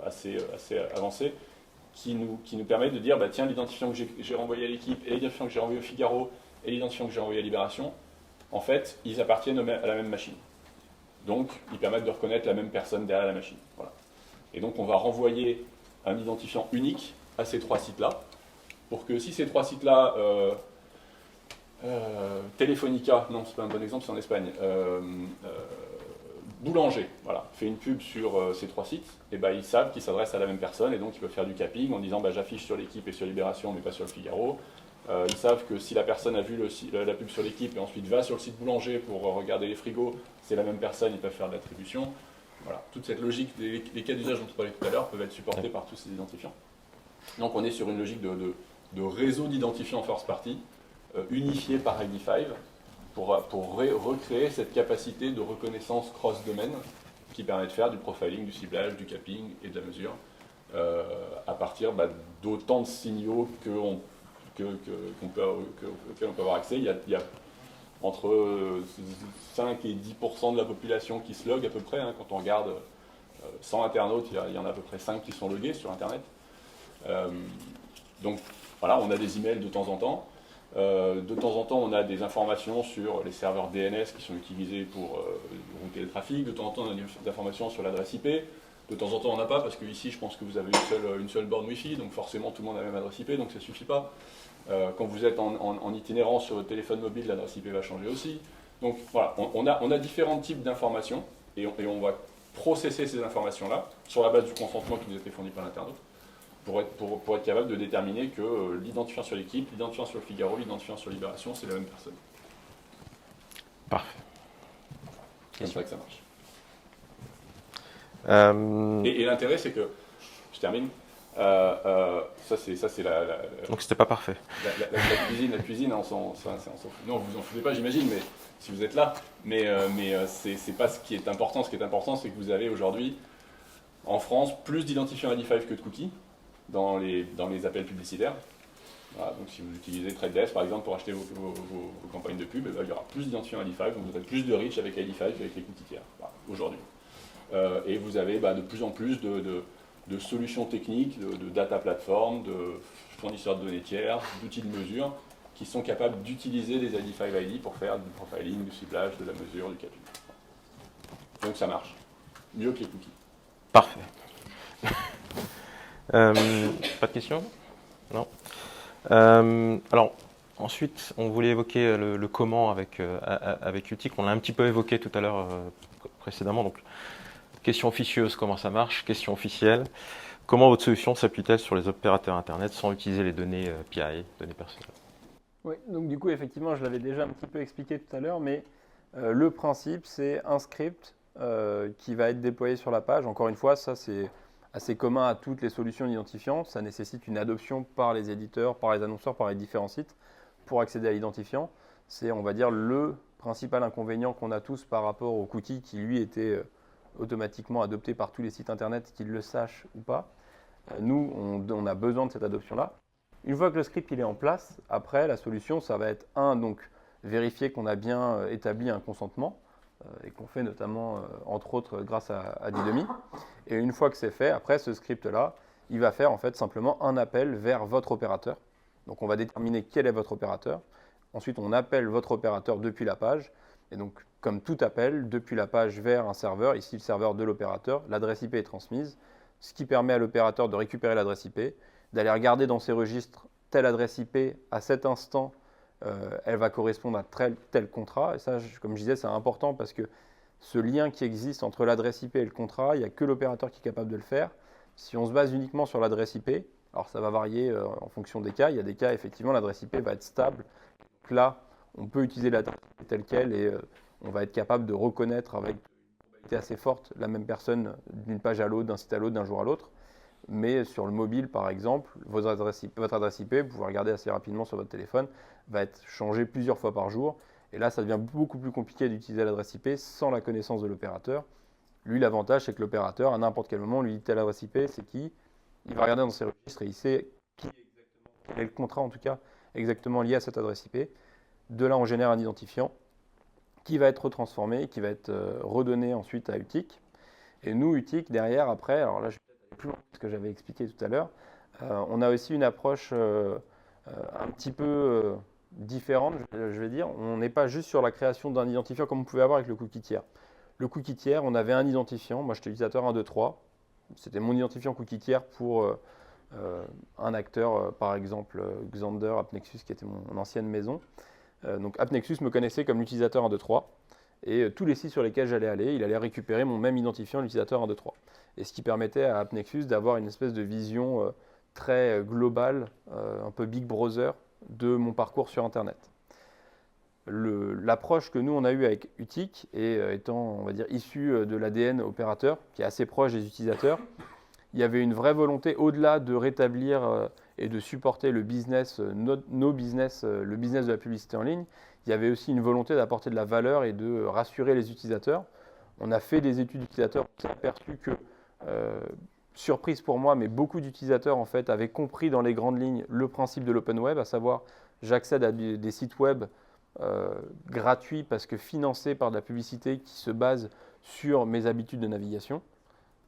S5: assez avancé qui nous permet de dire, bah, tiens, l'identifiant que j'ai renvoyé à l'équipe et l'identifiant que j'ai renvoyé au Figaro et l'identifiant que j'ai renvoyé à Libération, en fait, ils appartiennent à la même machine. Donc, ils permettent de reconnaître la même personne derrière la machine. Voilà. Et donc, on va renvoyer un identifiant unique à ces 3 sites-là, pour que si ces 3 sites-là, Telefonica, non, c'est pas un bon exemple, c'est en Espagne, Boulanger, voilà, fait une pub sur ces 3 sites, et ben, ils savent qu'ils s'adressent à la même personne, et donc ils peuvent faire du capping en disant, bah, j'affiche sur l'équipe et sur Libération, mais pas sur le Figaro. Ils savent que si la personne a vu la pub sur l'équipe et ensuite va sur le site Boulanger pour regarder les frigos, c'est la même personne, ils peuvent faire de l'attribution. Voilà. Toute cette logique, les cas d'usage dont on parlait tout à l'heure peuvent être supportés par tous ces identifiants. Donc on est sur une logique de réseau d'identifiants first party, unifié par ID5, pour recréer cette capacité de reconnaissance cross-domaine qui permet de faire du profiling, du ciblage, du capping et de la mesure, à partir d'autant de signaux auxquels on peut avoir accès. Il y a entre 5 et 10% de la population qui se log à peu près. Quand on regarde 100 internautes, il y en a à peu près 5 qui sont logués sur Internet. Donc voilà, on a des emails de temps en temps. De temps en temps, on a des informations sur les serveurs DNS qui sont utilisés pour router le trafic. De temps en temps, on a des informations sur l'adresse IP. De temps en temps, on n'a pas, parce qu'ici, je pense que vous avez une seule borne Wi-Fi, donc forcément, tout le monde a la même adresse IP, donc ça ne suffit pas. Quand vous êtes en itinérance sur votre téléphone mobile, l'adresse IP va changer aussi. Donc voilà, on a différents types d'informations et on va processer ces informations-là sur la base du consentement qui nous a été fourni par l'internaute pour être capable de déterminer que l'identifiant sur l'équipe, l'identifiant sur le Figaro, l'identifiant sur Libération, c'est la même personne.
S1: Parfait.
S5: C'est comme ça que ça marche.
S1: Euh,
S5: Et l'intérêt, c'est que, je termine, ça c'est
S1: Donc c'était pas parfait.
S5: la cuisine, on s'en fout. Non, vous en foutez pas, j'imagine, mais si vous êtes là. Mais c'est pas ce qui est important. Ce qui est important, c'est que vous avez aujourd'hui, en France, plus d'identifiants ID5 que de cookies dans les appels publicitaires. Voilà, donc si vous utilisez Trade Desk, par exemple, pour acheter vos campagnes de pub, il y aura plus d'identifiants ID5, donc vous aurez plus de reach avec ID5 qu'avec les cookies tiers, voilà, aujourd'hui. Et vous avez de plus en plus de solutions techniques, de data platform, de fournisseurs de données tiers, d'outils de mesure qui sont capables d'utiliser les ID5 ID pour faire du profiling, du ciblage, de la mesure, du calcul. Donc ça marche. Mieux que les cookies.
S1: Parfait. Pas de questions? Non. Alors, ensuite, on voulait évoquer le comment avec Utic. On l'a un petit peu évoqué tout à l'heure précédemment. Donc, question officieuse, comment ça marche? Question officielle, comment votre solution s'appuie-t-elle sur les opérateurs Internet sans utiliser les données PI, données personnelles?
S3: Oui, donc du coup, effectivement, je l'avais déjà un petit peu expliqué tout à l'heure, mais le principe, c'est un script qui va être déployé sur la page. Encore une fois, ça, c'est assez commun à toutes les solutions d'identifiant. Ça nécessite une adoption par les éditeurs, par les annonceurs, par les différents sites pour accéder à l'identifiant. C'est, on va dire, le principal inconvénient qu'on a tous par rapport au cookie qui, lui, était automatiquement adopté par tous les sites Internet, qu'ils le sachent ou pas. Nous, on a besoin de cette adoption-là. Une fois que le script il est en place, après, la solution, ça va être donc vérifier qu'on a bien établi un consentement, et qu'on fait notamment, entre autres, grâce à Didomi. Et une fois que c'est fait, après, ce script-là, il va faire en fait simplement un appel vers votre opérateur. Donc, on va déterminer quel est votre opérateur. Ensuite, on appelle votre opérateur depuis la page. Et donc, comme tout appel, depuis la page vers un serveur, ici le serveur de l'opérateur, l'adresse IP est transmise, ce qui permet à l'opérateur de récupérer l'adresse IP, d'aller regarder dans ses registres telle adresse IP à cet instant, elle va correspondre à tel contrat. Et ça, comme je disais, c'est important parce que ce lien qui existe entre l'adresse IP et le contrat, il n'y a que l'opérateur qui est capable de le faire. Si on se base uniquement sur l'adresse IP, alors ça va varier en fonction des cas. Il y a des cas, effectivement, l'adresse IP va être stable. Donc là, on peut utiliser l'adresse IP telle qu'elle et on va être capable de reconnaître avec une probabilité assez forte la même personne d'une page à l'autre, d'un site à l'autre, d'un jour à l'autre. Mais sur le mobile, par exemple, votre adresse IP, vous pouvez regarder assez rapidement sur votre téléphone, va être changée plusieurs fois par jour. Et là, ça devient beaucoup plus compliqué d'utiliser l'adresse IP sans la connaissance de l'opérateur. Lui, l'avantage, c'est que l'opérateur, à n'importe quel moment, lui dit telle adresse IP, c'est qui. Il va regarder dans ses registres et il sait qui exactement, quel est le contrat en tout cas, exactement lié à cette adresse IP. De là, on génère un identifiant qui va être retransformé, qui va être redonné ensuite à Utic. Et nous, Utic, derrière, après, alors là, je vais peut-être aller plus loin que ce que j'avais expliqué tout à l'heure, on a aussi une approche un petit peu différente, je vais dire. On n'est pas juste sur la création d'un identifiant comme on pouvait avoir avec le cookie tiers. Le cookie tiers, on avait un identifiant, moi j'étais utilisateur 1, 2, 3. C'était mon identifiant cookie tiers pour un acteur, par exemple Xander, AppNexus, qui était mon ancienne maison. Donc AppNexus me connaissait comme l'utilisateur 1, 2, 3. Et tous les sites sur lesquels j'allais aller, il allait récupérer mon même identifiant, l'utilisateur 1, 2, 3. Et ce qui permettait à AppNexus d'avoir une espèce de vision très globale, un peu Big Brother, de mon parcours sur Internet. L'approche que nous, on a eue avec Utic, et étant, on va dire, issue de l'ADN opérateur, qui est assez proche des utilisateurs, il y avait une vraie volonté, au-delà de rétablir et de supporter le business, nos business, le business de la publicité en ligne, il y avait aussi une volonté d'apporter de la valeur et de rassurer les utilisateurs. On a fait des études d'utilisateurs, on s'est aperçu que, surprise pour moi, mais beaucoup d'utilisateurs en fait avaient compris dans les grandes lignes le principe de l'open web, à savoir j'accède à des sites web gratuits parce que financés par de la publicité qui se base sur mes habitudes de navigation.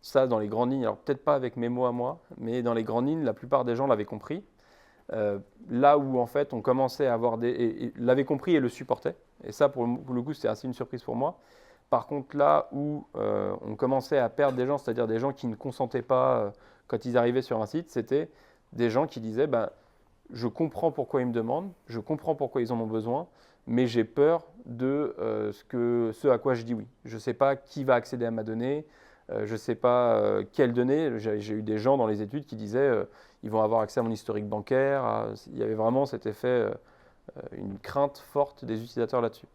S3: Ça, dans les grandes lignes, alors peut-être pas avec mes mots à moi, mais dans les grandes lignes, la plupart des gens l'avaient compris. Là où en fait on commençait à avoir l'avaient compris et le supportaient, et ça pour le coup c'était assez une surprise pour moi. Par contre là où on commençait à perdre des gens, c'est-à-dire des gens qui ne consentaient pas quand ils arrivaient sur un site, c'était des gens qui disaient je comprends pourquoi ils me demandent, je comprends pourquoi ils en ont besoin, mais j'ai peur de ce à quoi je dis oui. Je ne sais pas qui va accéder à ma donnée, je ne sais pas quelles données. J'ai eu des gens dans les études qui disaient ils vont avoir accès à mon historique bancaire. Il y avait vraiment cet effet, une crainte forte des utilisateurs là-dessus.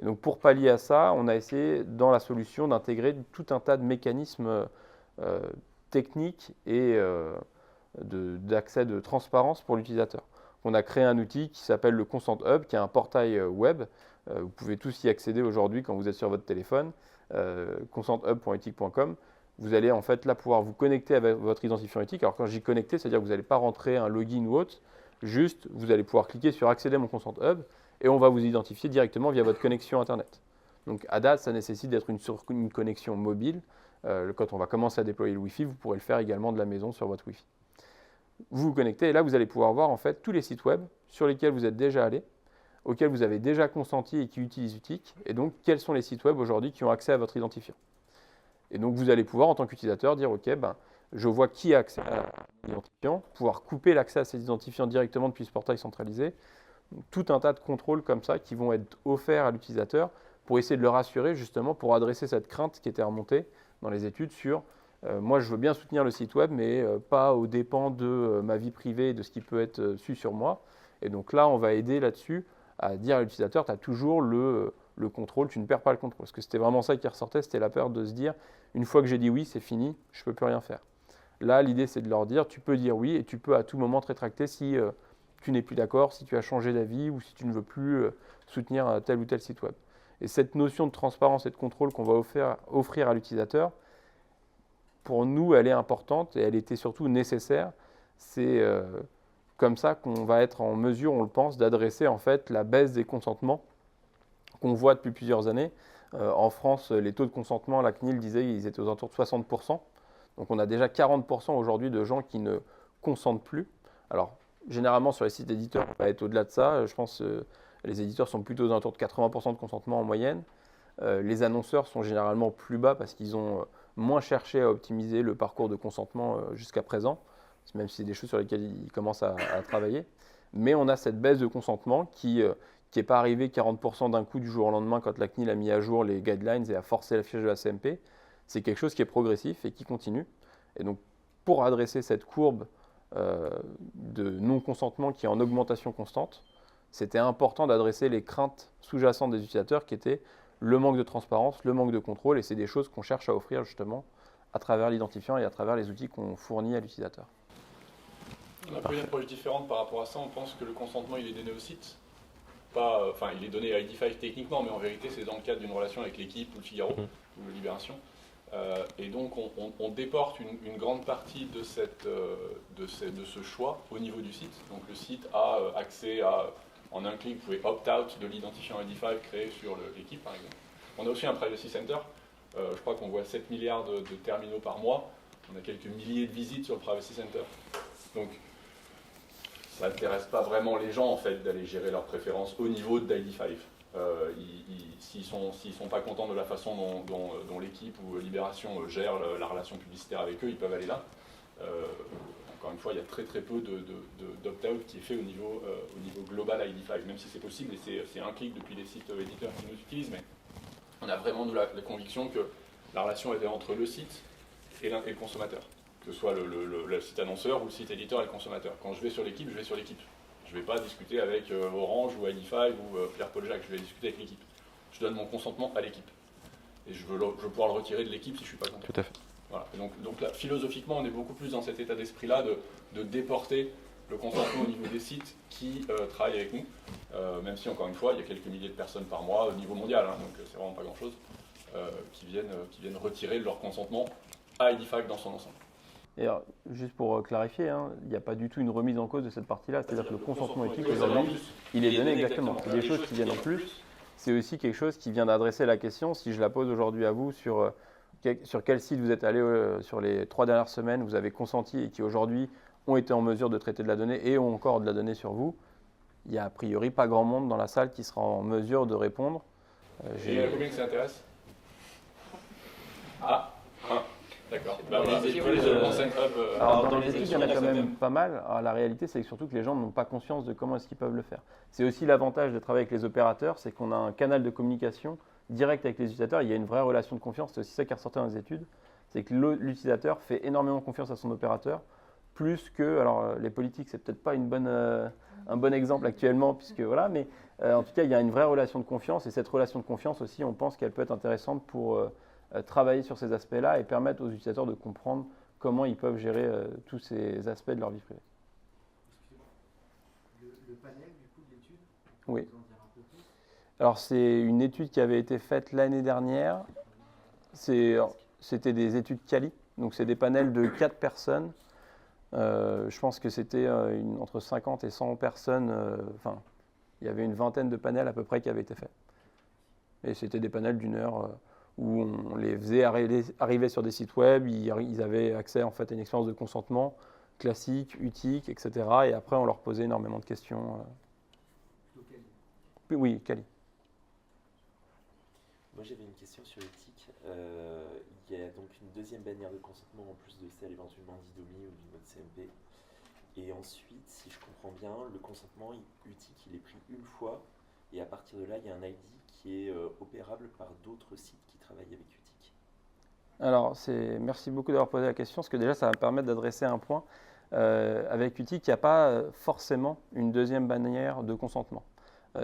S3: Et donc pour pallier à ça, on a essayé dans la solution d'intégrer tout un tas de mécanismes techniques et d'accès de transparence pour l'utilisateur. On a créé un outil qui s'appelle le Consent Hub, qui est un portail web. Vous pouvez tous y accéder aujourd'hui quand vous êtes sur votre téléphone, consenthub.ethic.com. Vous allez en fait là pouvoir vous connecter avec votre identifiant éthique. Alors quand j'y connecter, c'est-à-dire que vous n'allez pas rentrer un login ou autre, juste vous allez pouvoir cliquer sur accéder à mon Consent Hub et on va vous identifier directement via votre connexion Internet. Donc à date, ça nécessite d'être une connexion mobile. Quand on va commencer à déployer le Wi-Fi, vous pourrez le faire également de la maison sur votre Wi-Fi. Vous vous connectez et là, vous allez pouvoir voir en fait tous les sites web sur lesquels vous êtes déjà allé, auxquels vous avez déjà consenti et qui utilisent Ethic, et donc quels sont les sites web aujourd'hui qui ont accès à votre identifiant. Et donc vous allez pouvoir en tant qu'utilisateur dire ok, je vois qui a accès à l'identifiant, pouvoir couper l'accès à ces identifiants directement depuis ce portail centralisé. Donc, tout un tas de contrôles comme ça qui vont être offerts à l'utilisateur pour essayer de le rassurer justement pour adresser cette crainte qui était remontée dans les études sur moi, je veux bien soutenir le site web, mais pas aux dépens de ma vie privée et de ce qui peut être su sur moi. Et donc là, on va aider là-dessus à dire à l'utilisateur, tu as toujours le contrôle, tu ne perds pas le contrôle. Parce que c'était vraiment ça qui ressortait, c'était la peur de se dire, une fois que j'ai dit oui, c'est fini, je ne peux plus rien faire. Là, l'idée, c'est de leur dire, tu peux dire oui et tu peux à tout moment te rétracter si tu n'es plus d'accord, si tu as changé d'avis ou si tu ne veux plus soutenir tel ou tel site web. Et cette notion de transparence et de contrôle qu'on va offrir à l'utilisateur, pour nous, elle est importante et elle était surtout nécessaire. C'est comme ça qu'on va être en mesure, on le pense, d'adresser en fait la baisse des consentements qu'on voit depuis plusieurs années. En France, les taux de consentement, la CNIL disait qu'ils étaient aux alentours de 60%. Donc on a déjà 40% aujourd'hui de gens qui ne consentent plus. Alors, généralement, sur les sites éditeurs, on va être au-delà de ça. Je pense que les éditeurs sont plutôt aux alentours de 80% de consentement en moyenne. Les annonceurs sont généralement plus bas parce qu'ils ont moins cherché à optimiser le parcours de consentement jusqu'à présent, même si c'est des choses sur lesquelles ils commencent à travailler. Mais on a cette baisse de consentement qui n'est pas arrivée 40% d'un coup du jour au lendemain quand la CNIL a mis à jour les guidelines et a forcé l'affichage de la CMP. C'est quelque chose qui est progressif et qui continue. Et donc, pour adresser cette courbe de non-consentement qui est en augmentation constante, c'était important d'adresser les craintes sous-jacentes des utilisateurs qui étaient le manque de transparence, le manque de contrôle, et c'est des choses qu'on cherche à offrir justement à travers l'identifiant et à travers les outils qu'on fournit à l'utilisateur.
S5: On a pris une approche différente par rapport à ça. On pense que le consentement, il est donné au site. Il est donné à ID5 techniquement, mais en vérité, c'est dans le cadre d'une relation avec l'équipe ou le Figaro ou Libération. Et donc, on déporte une grande partie de ce choix au niveau du site. Donc, le site a accès à... En un clic, vous pouvez opt-out de l'identifiant ID5 créé sur l'équipe, par exemple. On a aussi un Privacy Center. Je crois qu'on voit 7 milliards de terminaux par mois. On a quelques milliers de visites sur le Privacy Center. Donc, ça n'intéresse pas vraiment les gens, en fait, d'aller gérer leurs préférences au niveau d'ID5. S'ils ne sont pas contents de la façon dont l'équipe ou Libération gère la relation publicitaire avec eux, ils peuvent aller là. Encore une fois, il y a très peu d'opt-out qui est fait au niveau global ID5, même si c'est possible, et c'est un clic depuis les sites éditeurs qui nous utilisent, mais on a vraiment la conviction que la relation est entre le site et le consommateur, que ce soit le site annonceur ou le site éditeur et le consommateur. Quand je vais sur l'équipe, je vais sur l'équipe. Je ne vais pas discuter avec Orange ou ID5 ou Pierre Paul Jacques, je vais discuter avec l'équipe. Je donne mon consentement à l'équipe. Et je veux pouvoir le retirer de l'équipe si je ne suis pas content.
S1: Tout à fait.
S5: Voilà. Donc là, philosophiquement, on est beaucoup plus dans cet état d'esprit-là de déporter le consentement au niveau des sites qui travaillent avec nous, même si, encore une fois, il y a quelques milliers de personnes par mois au niveau mondial, donc c'est vraiment pas grand-chose, qui viennent retirer leur consentement à ID5 dans son ensemble.
S3: Et alors, juste pour clarifier, il n'y a pas du tout une remise en cause de cette partie-là, c'est-à-dire que le consentement éthique aujourd'hui, il est donné exactement. C'est des choses qui viennent en plus. C'est aussi quelque chose qui vient d'adresser la question, si je la pose aujourd'hui à vous, sur quel site vous êtes allé sur les 3 dernières semaines, vous avez consenti et qui aujourd'hui ont été en mesure de traiter de la donnée et ont encore de la donnée sur vous. Il n'y a a priori pas grand monde dans la salle qui sera en mesure de répondre.
S5: Il y a combien qui s'intéresse ? D'accord.
S2: C'est
S5: Bah,
S2: pour
S5: voilà,
S2: les
S5: les
S2: études,
S5: consent hub,
S3: Alors, dans les études, il y en a
S5: sur
S3: quand
S5: la
S3: même
S5: SATM.
S3: pas mal. Alors, la réalité, c'est surtout que les gens n'ont pas conscience de comment est-ce qu'ils peuvent le faire. C'est aussi l'avantage de travailler avec les opérateurs, c'est qu'on a un canal de communication direct avec les utilisateurs. Il y a une vraie relation de confiance. C'est aussi ça qui est ressorti dans les études. C'est que l'utilisateur fait énormément confiance à son opérateur, plus que, alors les politiques, c'est peut-être pas un bon exemple actuellement, puisque voilà, mais en tout cas, il y a une vraie relation de confiance. Et cette relation de confiance aussi, on pense qu'elle peut être intéressante pour travailler sur ces aspects-là et permettre aux utilisateurs de comprendre comment ils peuvent gérer tous ces aspects de leur vie privée.
S6: Le panel du coup de l'étude,
S3: Oui.
S6: vous en dire un peu plus?
S3: Alors, c'est une étude qui avait été faite l'année dernière. C'était des études Cali. Donc, c'est des panels de 4 personnes. Je pense que c'était entre 50 et 100 personnes. Enfin, il y avait une vingtaine de panels à peu près qui avaient été faits. Et c'était des panels d'1 heure où on les faisait arriver sur des sites web. Ils avaient accès en fait à une expérience de consentement classique, UTIC, etc. Et après, on leur posait énormément de questions.
S6: Plutôt quel?
S3: Oui, Cali.
S8: Moi j'avais une question sur l'éthique. Il y a donc une deuxième bannière de consentement en plus de celle éventuellement d'IDOMI ou du mode CMP. Et ensuite, si je comprends bien, le consentement UTIC il est pris une fois et à partir de là il y a un ID qui est opérable par d'autres sites qui travaillent avec UTIC.
S3: Alors, merci beaucoup d'avoir posé la question, parce que déjà, ça va me permettre d'adresser un point. Avec UTIC, il n'y a pas forcément une deuxième bannière de consentement.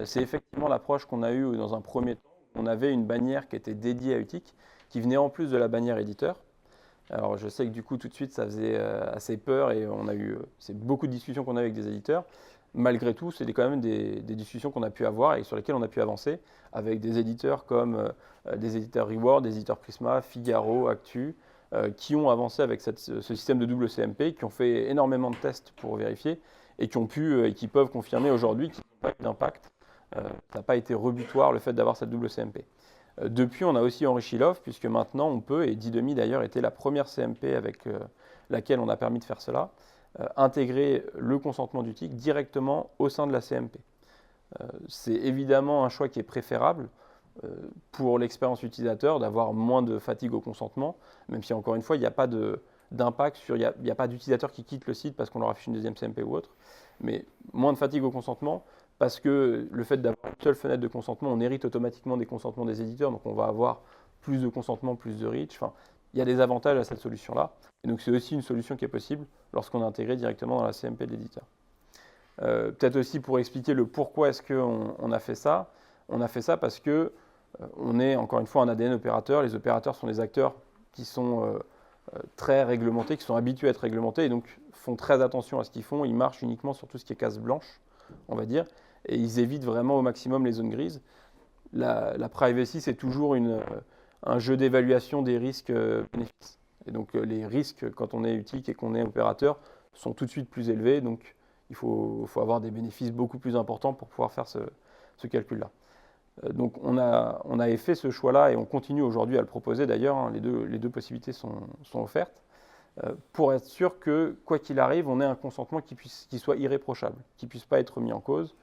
S3: C'est effectivement l'approche qu'on a eue dans un premier temps. On avait une bannière qui était dédiée à UTIC, qui venait en plus de la bannière éditeur. Alors, je sais que du coup, tout de suite, ça faisait assez peur et on a eu c'est beaucoup de discussions qu'on a avec des éditeurs. Malgré tout, c'est quand même des discussions qu'on a pu avoir et sur lesquelles on a pu avancer avec des éditeurs comme des éditeurs Reward, des éditeurs Prisma, Figaro, Actu, qui ont avancé avec ce système de double CMP, qui ont fait énormément de tests pour vérifier et qui ont pu et qui peuvent confirmer aujourd'hui qu'ils n'ont pas eu d'impact. Ça n'a pas été rebutoire le fait d'avoir cette double CMP. Depuis, on a aussi enrichi l'offre, puisque maintenant on peut, et Didomi d'ailleurs était la première CMP avec laquelle on a permis de faire cela, intégrer le consentement d'UTIC directement au sein de la CMP. C'est évidemment un choix qui est préférable pour l'expérience utilisateur d'avoir moins de fatigue au consentement, même si encore une fois, il n'y a pas d'impact il n'y a pas d'utilisateurs qui quittent le site parce qu'on leur affiche une deuxième CMP ou autre, mais moins de fatigue au consentement parce que le fait d'avoir une seule fenêtre de consentement, on hérite automatiquement des consentements des éditeurs, donc on va avoir plus de consentement, plus de reach. Enfin, il y a des avantages à cette solution-là. Et donc c'est aussi une solution qui est possible lorsqu'on est intégré directement dans la CMP de l'éditeur. Peut-être aussi pour expliquer le pourquoi est-ce qu'on a fait ça. On a fait ça parce que on est encore une fois un ADN opérateur. Les opérateurs sont des acteurs qui sont très réglementés, qui sont habitués à être réglementés et donc font très attention à ce qu'ils font. Ils marchent uniquement sur tout ce qui est case blanche, on va dire, et ils évitent vraiment au maximum les zones grises. La privacy, c'est toujours un jeu d'évaluation des risques-bénéfices. Et donc les risques, quand on est UTIC et qu'on est opérateur, sont tout de suite plus élevés. Donc il faut avoir des bénéfices beaucoup plus importants pour pouvoir faire ce calcul-là. Donc on a fait ce choix-là et on continue aujourd'hui à le proposer d'ailleurs. Hein, les deux possibilités sont offertes pour être sûr que, quoi qu'il arrive, on ait un consentement qui soit irréprochable, qui ne puisse pas être mis en cause.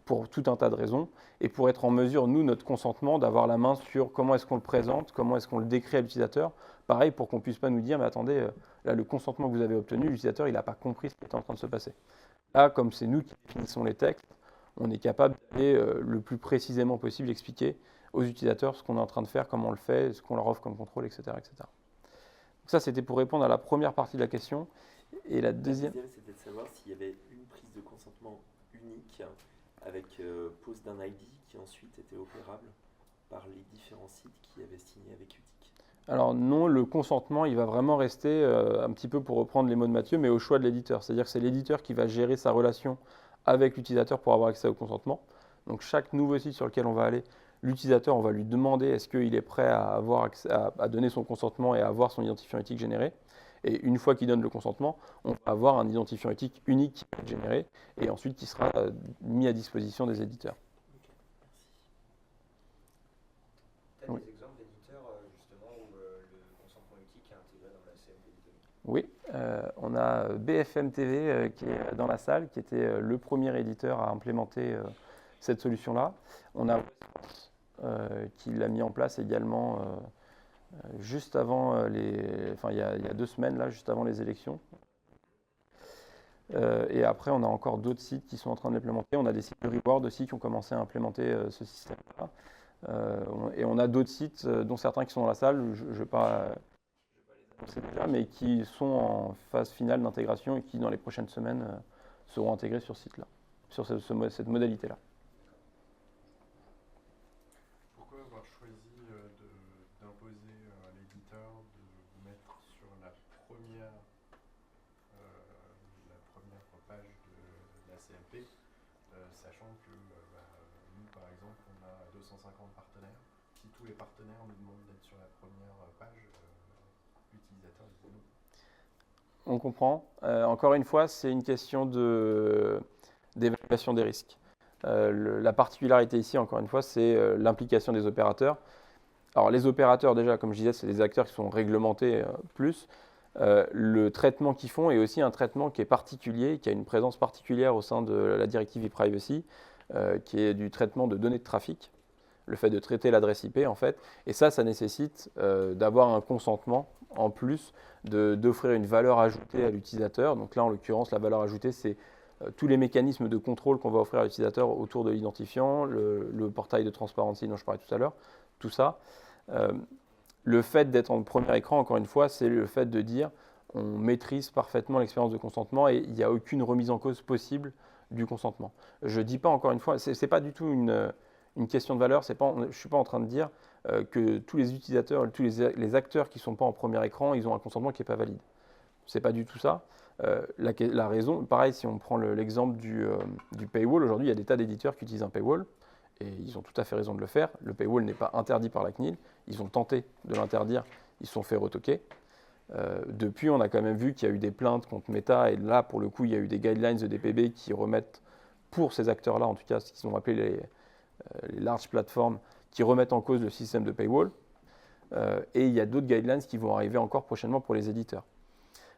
S3: Pour tout un tas de raisons, et pour être en mesure, nous, notre consentement, d'avoir la main sur comment est-ce qu'on le présente, comment est-ce qu'on le décrit à l'utilisateur. Pareil, pour qu'on ne puisse pas nous dire, mais attendez, là, le consentement que vous avez obtenu, l'utilisateur, il n'a pas compris ce qui est en train de se passer. Là, comme c'est nous qui définissons les textes, on est capable d'aller le plus précisément possible expliquer aux utilisateurs ce qu'on est en train de faire, comment on le fait, ce qu'on leur offre comme contrôle, etc. etc. Donc ça, c'était pour répondre à la première partie de la question. Et la deuxième,
S8: c'était de savoir s'il y avait une prise de consentement unique avec pose d'un ID qui ensuite était opérable par les différents sites qui avaient signé avec UTIC.
S3: Alors non, le consentement, il va vraiment rester un petit peu pour reprendre les mots de Mathieu, mais au choix de l'éditeur. C'est-à-dire que c'est l'éditeur qui va gérer sa relation avec l'utilisateur pour avoir accès au consentement. Donc chaque nouveau site sur lequel on va aller, l'utilisateur, on va lui demander est-ce qu'il est prêt à avoir accès, à donner son consentement et à avoir son identifiant éthique généré. Et une fois qu'il donne le consentement, on va avoir un identifiant éthique unique qui va être généré et ensuite qui sera mis à disposition des éditeurs.
S7: Tu as
S3: Oui.
S7: des exemples d'éditeurs justement où le consentement éthique est intégré dans la CMP d'IDOMI?
S3: Oui, on a BFM TV qui est dans la salle, qui était le premier éditeur à implémenter cette solution-là. On a qui l'a mis en place également juste avant il y a 2 semaines, là, juste avant les élections. Et après, on a encore d'autres sites qui sont en train de l'implémenter. On a des sites de reward aussi qui ont commencé à implémenter ce système-là. Et on a d'autres sites, dont certains qui sont dans la salle, je ne vais pas les annoncer déjà, mais qui sont en phase finale d'intégration et qui, dans les prochaines semaines, seront intégrés sur ce site-là, sur cette modalité-là.
S6: Pourquoi avoir choisi d'imposer à l'éditeur de mettre sur la première page de la CMP, sachant que nous, par exemple, on a 250 partenaires. Si tous les partenaires nous demandent d'être sur la première page, l'utilisateur dit non.
S3: On comprend. Encore une fois, c'est une question d'évaluation des risques. La particularité ici, encore une fois, c'est l'implication des opérateurs. Alors les opérateurs, déjà, comme je disais, c'est des acteurs qui sont réglementés plus. Le traitement qu'ils font est aussi un traitement qui est particulier, qui a une présence particulière au sein de la directive e-privacy, qui est du traitement de données de trafic, le fait de traiter l'adresse IP en fait. Et ça nécessite d'avoir un consentement en plus, d'offrir une valeur ajoutée à l'utilisateur. Donc là, en l'occurrence, la valeur ajoutée, c'est tous les mécanismes de contrôle qu'on va offrir à l'utilisateur autour de l'identifiant, le portail de transparency dont je parlais tout à l'heure, tout ça. Le fait d'être en premier écran, encore une fois, c'est le fait de dire on maîtrise parfaitement l'expérience de consentement et il n'y a aucune remise en cause possible du consentement. Je ne dis pas, encore une fois, ce n'est pas du tout une question de valeur, je ne suis pas en train de dire que tous les utilisateurs, tous les acteurs qui ne sont pas en premier écran, ils ont un consentement qui n'est pas valide. Ce n'est pas du tout ça. La raison, pareil, si on prend l'exemple du paywall, aujourd'hui, il y a des tas d'éditeurs qui utilisent un paywall. Et ils ont tout à fait raison de le faire. Le paywall n'est pas interdit par la CNIL. Ils ont tenté de l'interdire. Ils se sont fait retoquer. Depuis, on a quand même vu qu'il y a eu des plaintes contre Meta. Et là, pour le coup, il y a eu des guidelines de DPB qui remettent, pour ces acteurs-là, en tout cas, ce qu'ils ont appelé les large plateformes, qui remettent en cause le système de paywall. Et il y a d'autres guidelines qui vont arriver encore prochainement pour les éditeurs.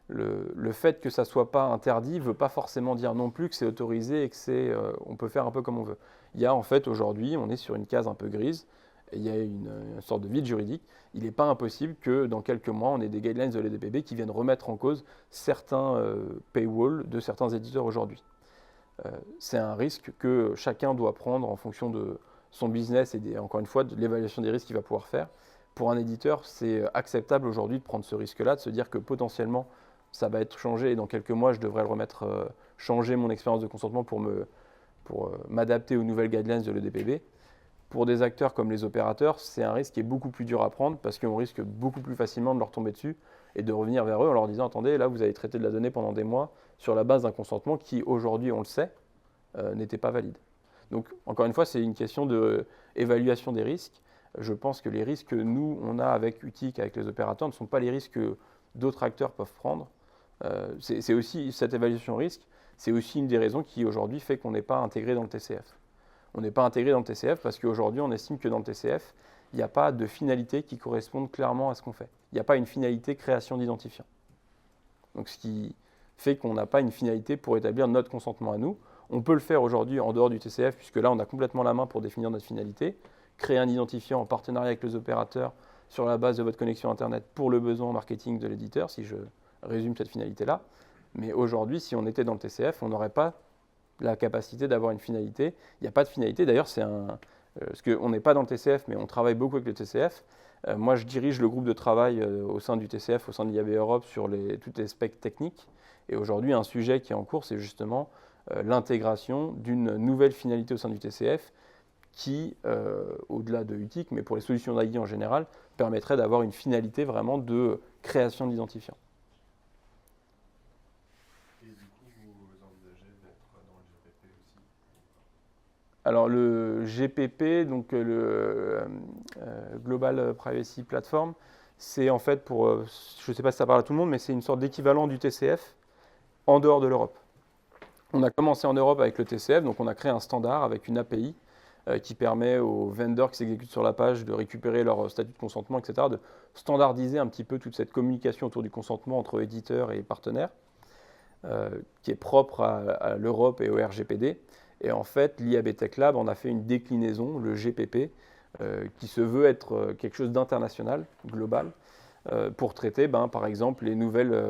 S3: Le fait que ça ne soit pas interdit ne veut pas forcément dire non plus que c'est autorisé et que on peut faire un peu comme on veut. Il y a en fait aujourd'hui, on est sur une case un peu grise, et il y a une sorte de vide juridique. Il n'est pas impossible que dans quelques mois, on ait des guidelines de l'EDPB qui viennent remettre en cause certains paywalls de certains éditeurs aujourd'hui. C'est un risque que chacun doit prendre en fonction de son business et encore une fois de l'évaluation des risques qu'il va pouvoir faire. Pour un éditeur, c'est acceptable aujourd'hui de prendre ce risque-là, de se dire que potentiellement ça va être changé et dans quelques mois, je devrais le remettre, changer mon expérience de consentement pour m'adapter aux nouvelles guidelines de l'EDPB. Pour des acteurs comme les opérateurs, c'est un risque qui est beaucoup plus dur à prendre parce qu'on risque beaucoup plus facilement de leur tomber dessus et de revenir vers eux en leur disant « Attendez, là, vous avez traité de la donnée pendant des mois sur la base d'un consentement qui, aujourd'hui, on le sait, n'était pas valide. » Donc, encore une fois, c'est une question d'évaluation des risques. Je pense que les risques que nous, on a avec UTIC, avec les opérateurs, ne sont pas les risques que d'autres acteurs peuvent prendre. C'est aussi cette évaluation risque, c'est aussi une des raisons qui aujourd'hui fait qu'on n'est pas intégré dans le TCF. On n'est pas intégré dans le TCF parce qu'aujourd'hui on estime que dans le TCF, il n'y a pas de finalité qui corresponde clairement à ce qu'on fait. Il n'y a pas une finalité création d'identifiant. Donc ce qui fait qu'on n'a pas une finalité pour établir notre consentement à nous. On peut le faire aujourd'hui en dehors du TCF puisque là on a complètement la main pour définir notre finalité, créer un identifiant en partenariat avec les opérateurs sur la base de votre connexion Internet pour le besoin marketing de l'éditeur, si je résume cette finalité-là. Mais aujourd'hui, si on était dans le TCF, on n'aurait pas la capacité d'avoir une finalité. Il n'y a pas de finalité. D'ailleurs, parce qu'on n'est pas dans le TCF, mais on travaille beaucoup avec le TCF. Moi, je dirige le groupe de travail au sein du TCF, au sein de l'IAB Europe, sur tous les specs techniques. Et aujourd'hui, un sujet qui est en cours, c'est justement l'intégration d'une nouvelle finalité au sein du TCF qui, au-delà de UTIC, mais pour les solutions d'AI en général, permettrait d'avoir une finalité vraiment de création d'identifiants.
S6: Et du coup, vous envisagez d'être dans le GPP aussi?
S3: Alors le GPP, donc le Global Privacy Platform, c'est en fait je ne sais pas si ça parle à tout le monde, mais c'est une sorte d'équivalent du TCF en dehors de l'Europe. On a commencé en Europe avec le TCF, donc on a créé un standard avec une API qui permet aux vendors qui s'exécutent sur la page de récupérer leur statut de consentement, etc., de standardiser un petit peu toute cette communication autour du consentement entre éditeurs et partenaires, qui est propre à l'Europe et au RGPD. Et en fait, l'IAB Tech Lab en a fait une déclinaison, le GPP, qui se veut être quelque chose d'international, global, pour traiter, par exemple, les nouvelles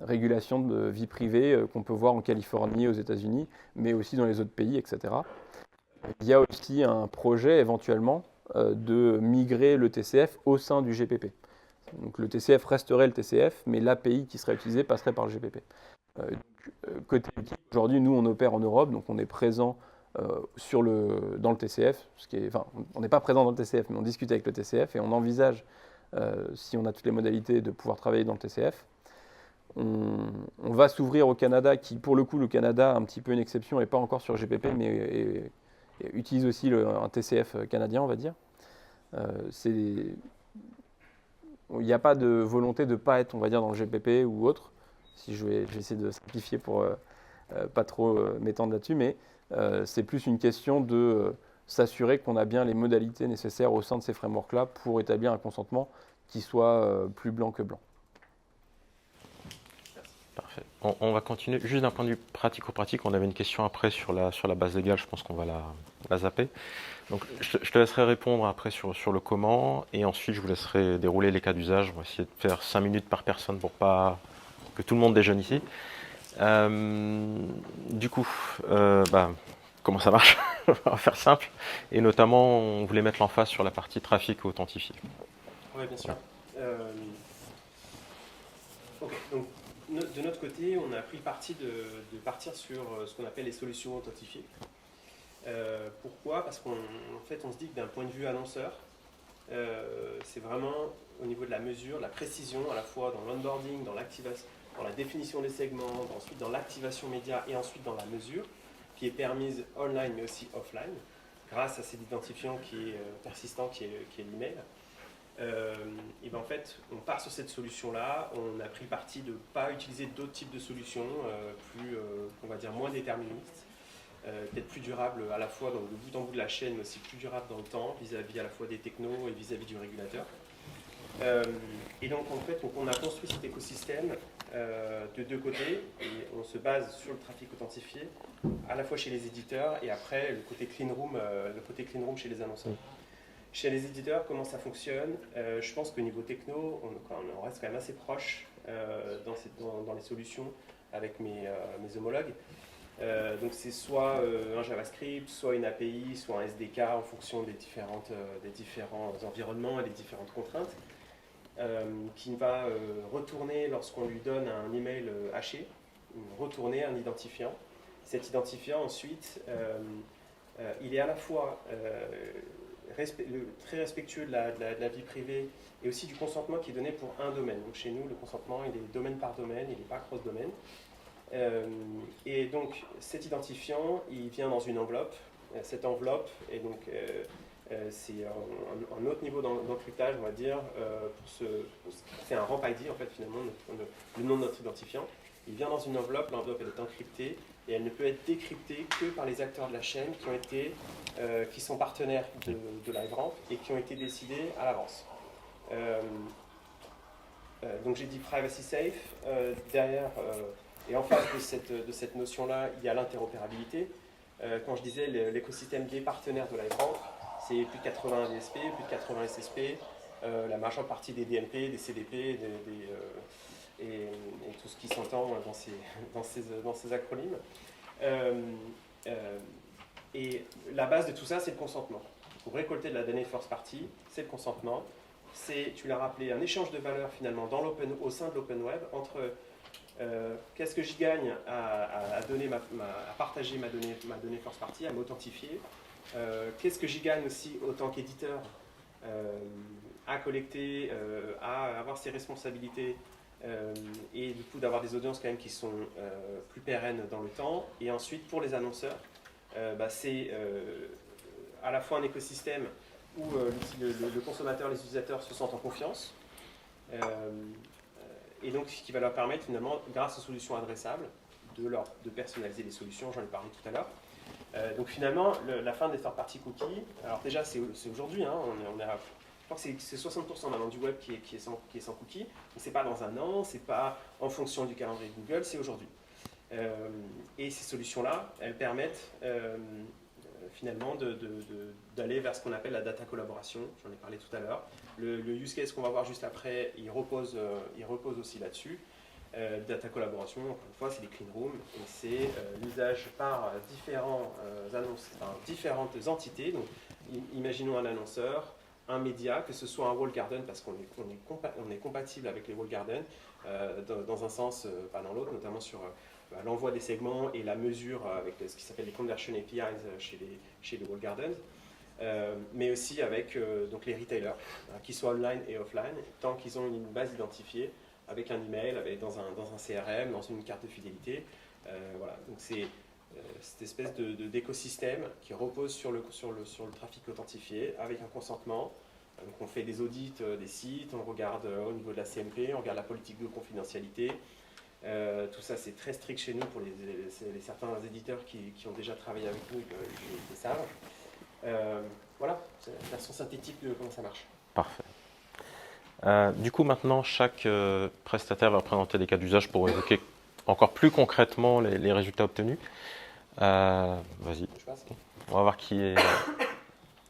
S3: régulations de vie privée qu'on peut voir en Californie, aux États-Unis, mais aussi dans les autres pays, etc. Il y a aussi un projet éventuellement de migrer le TCF au sein du GPP. Donc le TCF resterait le TCF, mais l'API qui serait utilisée passerait par le GPP. Côté outil, aujourd'hui, nous, on opère en Europe, donc on est présent dans le TCF, on n'est pas présent dans le TCF, mais on discute avec le TCF et on envisage, si on a toutes les modalités, de pouvoir travailler dans le TCF. On va s'ouvrir au Canada, qui pour le coup, le Canada a un petit peu une exception, et pas encore sur GPP, mais utilise aussi un TCF canadien, on va dire. Il n'y a pas de volonté de ne pas être, on va dire, dans le GPP ou autre, si je vais essayer de simplifier pour pas trop m'étendre là-dessus, mais c'est plus une question de s'assurer qu'on a bien les modalités nécessaires au sein de ces frameworks-là pour établir un consentement qui soit plus blanc que blanc.
S1: Parfait. On va continuer. Juste d'un point de vue pratico-pratique, on avait une question après sur la base légale, je pense qu'on va la zapper. Donc, je te laisserai répondre après sur le comment, et ensuite je vous laisserai dérouler les cas d'usage. On va essayer de faire 5 minutes par personne pour pas que tout le monde déjeune ici. Du coup, comment ça marche? On va faire simple. Et notamment, on voulait mettre l'emphase sur la partie trafic authentifié.
S9: Oui, bien sûr. Ok, donc de notre côté, on a pris le parti de partir sur ce qu'on appelle les solutions authentifiées. Pourquoi? Parce qu'en fait, on se dit que d'un point de vue annonceur, c'est vraiment au niveau de la mesure, de la précision, à la fois dans l'onboarding, dans l'activation, dans la définition des segments, ensuite dans l'activation média et ensuite dans la mesure, qui est permise online mais aussi offline, grâce à cet identifiant qui est persistant, qui est l'email. Et ben en fait, on part sur cette solution-là. On a pris parti de ne pas utiliser d'autres types de solutions, on va dire, moins déterministes, peut-être plus durables à la fois dans le bout en bout de la chaîne, mais aussi plus durables dans le temps, vis-à-vis à la fois des technos et vis-à-vis du régulateur. Et donc en fait, on a construit cet écosystème de deux côtés, et on se base sur le trafic authentifié, à la fois chez les éditeurs et après le côté clean room chez les annonceurs. Chez les éditeurs, comment ça fonctionne? Je pense qu'au niveau techno, on reste quand même assez proche dans les solutions avec mes homologues. Donc c'est soit un JavaScript, soit une API, soit un SDK en fonction des différents environnements et des différentes contraintes, qui va retourner, lorsqu'on lui donne un email haché, retourner un identifiant. Cet identifiant ensuite, il est à la fois très respectueux de la vie privée et aussi du consentement qui est donné pour un domaine. Donc chez nous, le consentement, il est domaine par domaine, il n'est pas cross-domaine. Et donc cet identifiant, il vient dans une enveloppe. Cette enveloppe, et donc c'est un autre niveau d'encryptage, on va dire. C'est un ramp ID, en fait, finalement, le nom de notre identifiant. Il vient dans une enveloppe, l'enveloppe elle est encryptée, et elle ne peut être décryptée que par les acteurs de la chaîne qui sont partenaires de LiveRamp et qui ont été décidés à l'avance. Donc j'ai dit privacy safe. Derrière, et en face de cette notion-là, il y a l'interopérabilité. Quand je disais l'écosystème des partenaires de LiveRamp, c'est plus de 80 DSP, plus de 80 SSP, la majeure partie des DMP, des CDP, et tout ce qui s'entend dans ces acronymes. Et la base de tout ça, c'est le consentement. Pour récolter de la donnée first party, c'est le consentement. C'est, tu l'as rappelé, un échange de valeurs finalement au sein de l'open web entre qu'est-ce que j'y gagne à partager ma donnée first party, à m'authentifier. Qu'est-ce que j'y gagne aussi autant qu'éditeur à collecter, à avoir ses responsabilités et du coup d'avoir des audiences quand même qui sont plus pérennes dans le temps. Et ensuite pour les annonceurs, c'est à la fois un écosystème où le consommateur, les utilisateurs se sentent en confiance, et donc ce qui va leur permettre finalement, grâce aux solutions adressables, de personnaliser les solutions, j'en ai parlé tout à l'heure. Donc finalement, la fin des third-party cookies, alors déjà c'est aujourd'hui, hein, je crois que c'est 60% maintenant du web qui est sans cookies, donc c'est pas dans un an, c'est pas en fonction du calendrier de Google, c'est aujourd'hui. Et ces solutions-là, elles permettent finalement d'aller vers ce qu'on appelle la data collaboration. J'en ai parlé tout à l'heure. Le use case qu'on va voir juste après, il repose aussi là-dessus. Data collaboration, encore une fois, c'est les clean rooms et c'est l'usage par différentes entités. Donc, imaginons un annonceur, un média, que ce soit un wall garden, parce qu'on est compatible avec les wall gardens, dans un sens, pas dans l'autre, notamment sur l'envoi des segments et la mesure avec ce qui s'appelle les conversion APIs chez les wall gardens, mais aussi avec donc les retailers, qu'ils soient online et offline, tant qu'ils ont une base identifiée avec un email, dans un CRM, dans une carte de fidélité. Voilà. Donc c'est cette espèce d'écosystème qui repose sur le trafic authentifié avec un consentement. Donc on fait des audits des sites, on regarde au niveau de la CMP, on regarde la politique de confidentialité. Tout ça c'est très strict chez nous pour certains éditeurs qui ont déjà travaillé avec nous, ils le savent. Voilà, c'est la version synthétique de comment ça marche.
S1: Parfait. Du coup, maintenant, chaque prestataire va présenter des cas d'usage pour évoquer encore plus concrètement les résultats obtenus. Vas-y. On va voir qui est...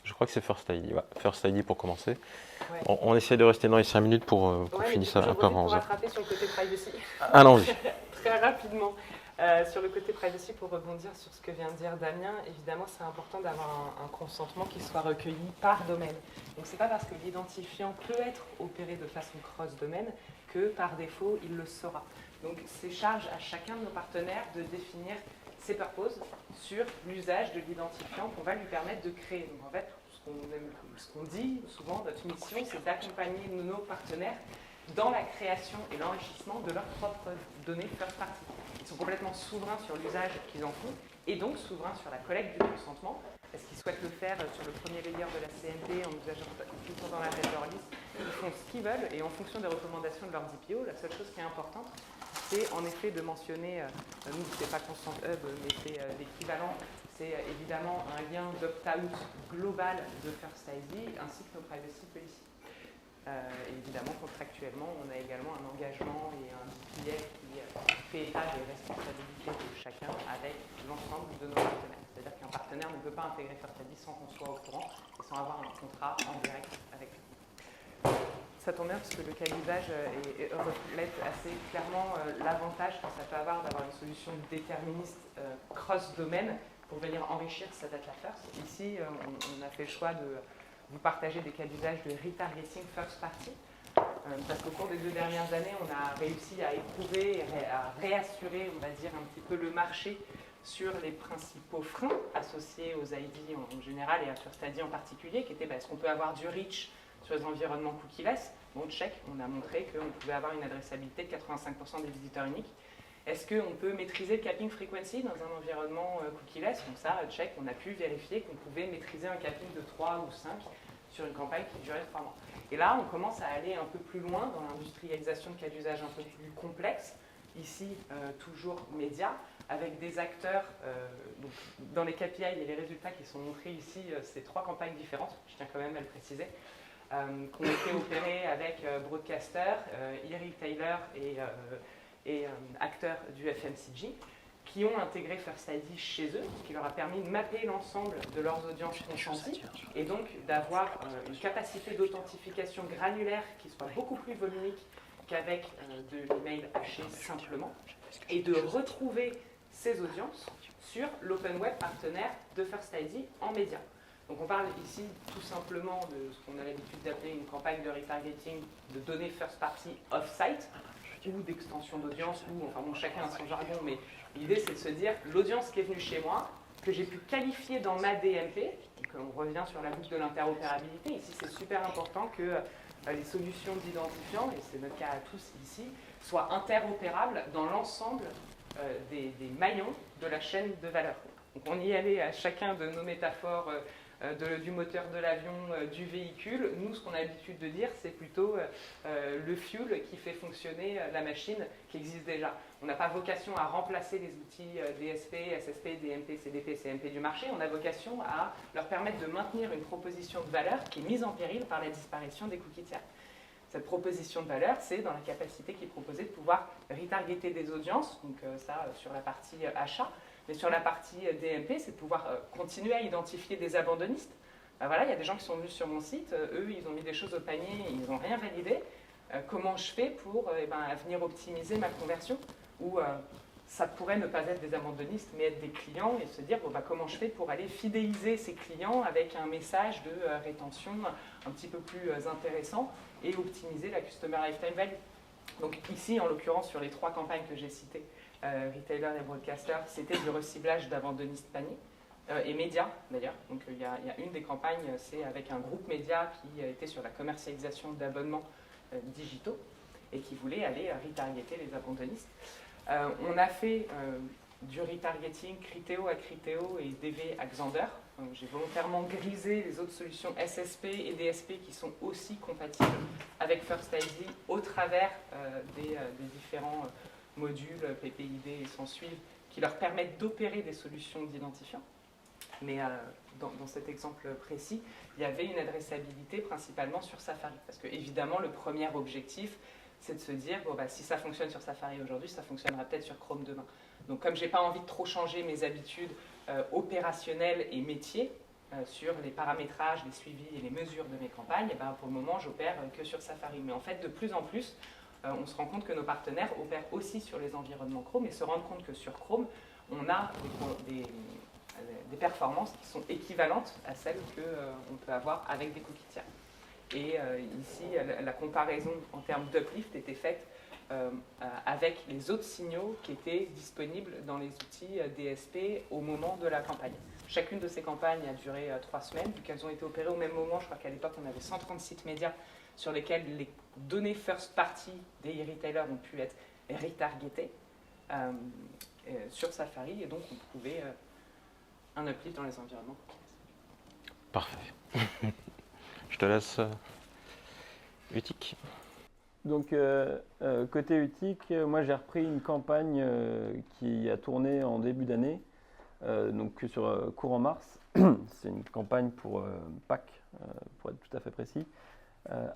S1: Je crois que c'est First ID. Ouais. First ID pour commencer. Ouais. On essaie de rester dans les 5 minutes pour finir ça un peu avant 11h.
S2: Pour rattraper sur le côté privacy.
S1: Allons-y.
S2: Très rapidement. Sur le côté privacy, pour rebondir sur ce que vient de dire Damien, évidemment, c'est important d'avoir un consentement qui soit recueilli par domaine. Donc, ce n'est pas parce que l'identifiant peut être opéré de façon cross-domaine que, par défaut, il le sera. Donc, c'est charge à chacun de nos partenaires de définir ses purposes sur l'usage de l'identifiant qu'on va lui permettre de créer. Donc, en fait, ce qu'on dit souvent, notre mission, c'est d'accompagner nos partenaires dans la création et l'enrichissement de leurs propres données first party. Ils sont complètement souverains sur l'usage qu'ils en font et donc souverains sur la collecte du consentement. Est-ce qu'ils souhaitent le faire sur le premier layer de la CMP en usageant tout dans la header list? Ils font ce qu'ils veulent et en fonction des recommandations de leur DPO, la seule chose qui est importante, c'est en effet de mentionner, nous c'est pas Consent Hub, mais c'est l'équivalent, c'est évidemment un lien d'opt-out global de First ID ainsi que nos privacy policy. Évidemment, contractuellement, on a également un engagement et un DPA qui fait état des responsabilités de chacun avec l'ensemble de nos partenaires. C'est-à-dire qu'un partenaire ne peut pas intégrer First ID sans qu'on soit au courant et sans avoir un contrat en direct avec lui. Ça tombe bien parce que le cas d'usage reflète assez clairement l'avantage que ça peut avoir d'avoir une solution déterministe cross-domaine pour venir enrichir sa data first. Ici, on a fait le choix de vous partager des cas d'usage de retargeting first party, parce qu'au cours des 2 dernières années, on a réussi à éprouver, à réassurer, on va dire, un petit peu le marché sur les principaux freins associés aux ID en général et à First ID en particulier, qui étaient est-ce qu'on peut avoir du reach sur les environnements cookieless? Bon, check, on a montré qu'on pouvait avoir une adressabilité de 85% des visiteurs uniques. Est-ce qu'on peut maîtriser le capping frequency dans un environnement cookieless? Donc ça, check, on a pu vérifier qu'on pouvait maîtriser un capping de 3 ou 5 sur une campagne qui durait 3 mois. Et là, on commence à aller un peu plus loin dans l'industrialisation de cas d'usage un peu plus complexes. Ici, toujours médias, avec des acteurs, donc dans les KPI et les résultats qui sont montrés ici, c'est 3 campagnes différentes, je tiens quand même à le préciser, qui ont été opérées avec broadcasters, e-retailer et acteurs du FMCG, qui ont intégré First ID chez eux, qui leur a permis de mapper l'ensemble de leurs audiences consenties et donc d'avoir une capacité d'authentification granulaire qui soit beaucoup plus volumique qu'avec de l'email haché simplement, et de retrouver ces audiences sur l'open web partenaire de First ID en média. Donc on parle ici tout simplement de ce qu'on a l'habitude d'appeler une campagne de retargeting de données first party off-site, ou d'extension d'audience, ou enfin bon, chacun a son jargon, mais l'idée c'est de se dire l'audience qui est venue chez moi, que j'ai pu qualifier dans ma DMP, donc on revient sur la boucle de l'interopérabilité. Ici c'est super important que les solutions d'identifiants, et c'est notre cas à tous ici, soient interopérables dans l'ensemble des maillons de la chaîne de valeur. Donc on y allait à chacun de nos métaphores du moteur de l'avion, du véhicule. Nous, ce qu'on a l'habitude de dire, c'est plutôt le fuel qui fait fonctionner la machine qui existe déjà. On n'a pas vocation à remplacer les outils DSP, SSP, DMP, CDP, CMP du marché. On a vocation à leur permettre de maintenir une proposition de valeur qui est mise en péril par la disparition des cookies tiers. Cette proposition de valeur, c'est dans la capacité qui est proposée de pouvoir retargeter des audiences, donc ça sur la partie achat, Mais sur la partie DMP, c'est de pouvoir continuer à identifier des abandonnistes. Ben voilà, il y a des gens qui sont venus sur mon site, eux, ils ont mis des choses au panier, ils n'ont rien validé. Comment je fais pour venir optimiser ma conversion? Ou ça pourrait ne pas être des abandonnistes, mais être des clients et se dire comment je fais pour aller fidéliser ces clients avec un message de rétention un petit peu plus intéressant et optimiser la Customer Lifetime Value. Donc ici, en l'occurrence, sur les 3 campagnes que j'ai citées, retailer et broadcaster, c'était du reciblage d'abandonnistes paniers et médias d'ailleurs. Donc il y a une des campagnes, c'est avec un groupe média qui était sur la commercialisation d'abonnements digitaux et qui voulait aller retargeter les abandonnistes. On a fait du retargeting Criteo à Criteo et DV à Xander. J'ai volontairement grisé les autres solutions SSP et DSP qui sont aussi compatibles avec First ID au travers des différents modules PPID et SenSuive qui leur permettent d'opérer des solutions d'identifiants. Mais dans cet exemple précis, il y avait une adressabilité principalement sur Safari. Parce que évidemment, le premier objectif, c'est de se dire, si ça fonctionne sur Safari aujourd'hui, ça fonctionnera peut-être sur Chrome demain. Donc comme je n'ai pas envie de trop changer mes habitudes opérationnelles et métiers sur les paramétrages, les suivis et les mesures de mes campagnes, pour le moment, j'opère que sur Safari. Mais en fait, de plus en plus, on se rend compte que nos partenaires opèrent aussi sur les environnements Chrome et se rendent compte que sur Chrome, on a des performances qui sont équivalentes à celles qu'on peut avoir avec des cookies tiers. Et ici, la comparaison en termes d'uplift était faite avec les autres signaux qui étaient disponibles dans les outils DSP au moment de la campagne. Chacune de ces campagnes a duré 3 semaines, vu qu'elles ont été opérées au même moment. Je crois qu'à l'époque, on avait 130 sites médias sur lesquels les données first party des e-retailers ont pu être retargetées sur Safari, et donc on trouvait un uplift dans les environnements.
S1: Parfait. Je te laisse Utic.
S3: Donc côté Utic, moi j'ai repris une campagne qui a tourné en début d'année, donc sur courant mars. C'est une campagne pour Pâques, pour être tout à fait précis,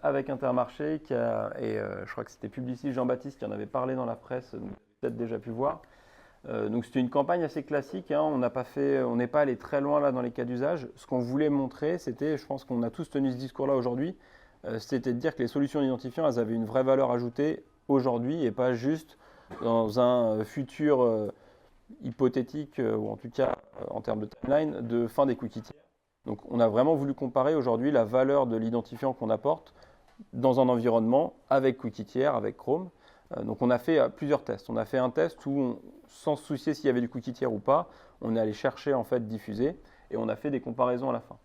S3: avec Intermarché et je crois que c'était Publicis Jean-Baptiste qui en avait parlé dans la presse, vous avez peut-être déjà pu voir. Donc c'était une campagne assez classique, hein. On n'est pas allé très loin là dans les cas d'usage. Ce qu'on voulait montrer, c'était, je pense qu'on a tous tenu ce discours-là aujourd'hui, c'était de dire que les solutions d'identifiants, elles avaient une vraie valeur ajoutée aujourd'hui et pas juste dans un futur hypothétique, ou en tout cas en termes de timeline, de fin des cookies tiers. Donc on a vraiment voulu comparer aujourd'hui la valeur de l'identifiant qu'on apporte dans un environnement avec cookies tiers, avec Chrome. Donc on a fait plusieurs tests. On a fait un test où, sans se soucier s'il y avait du cookie tiers ou pas, on est allé chercher en fait diffuser et on a fait des comparaisons à la fin.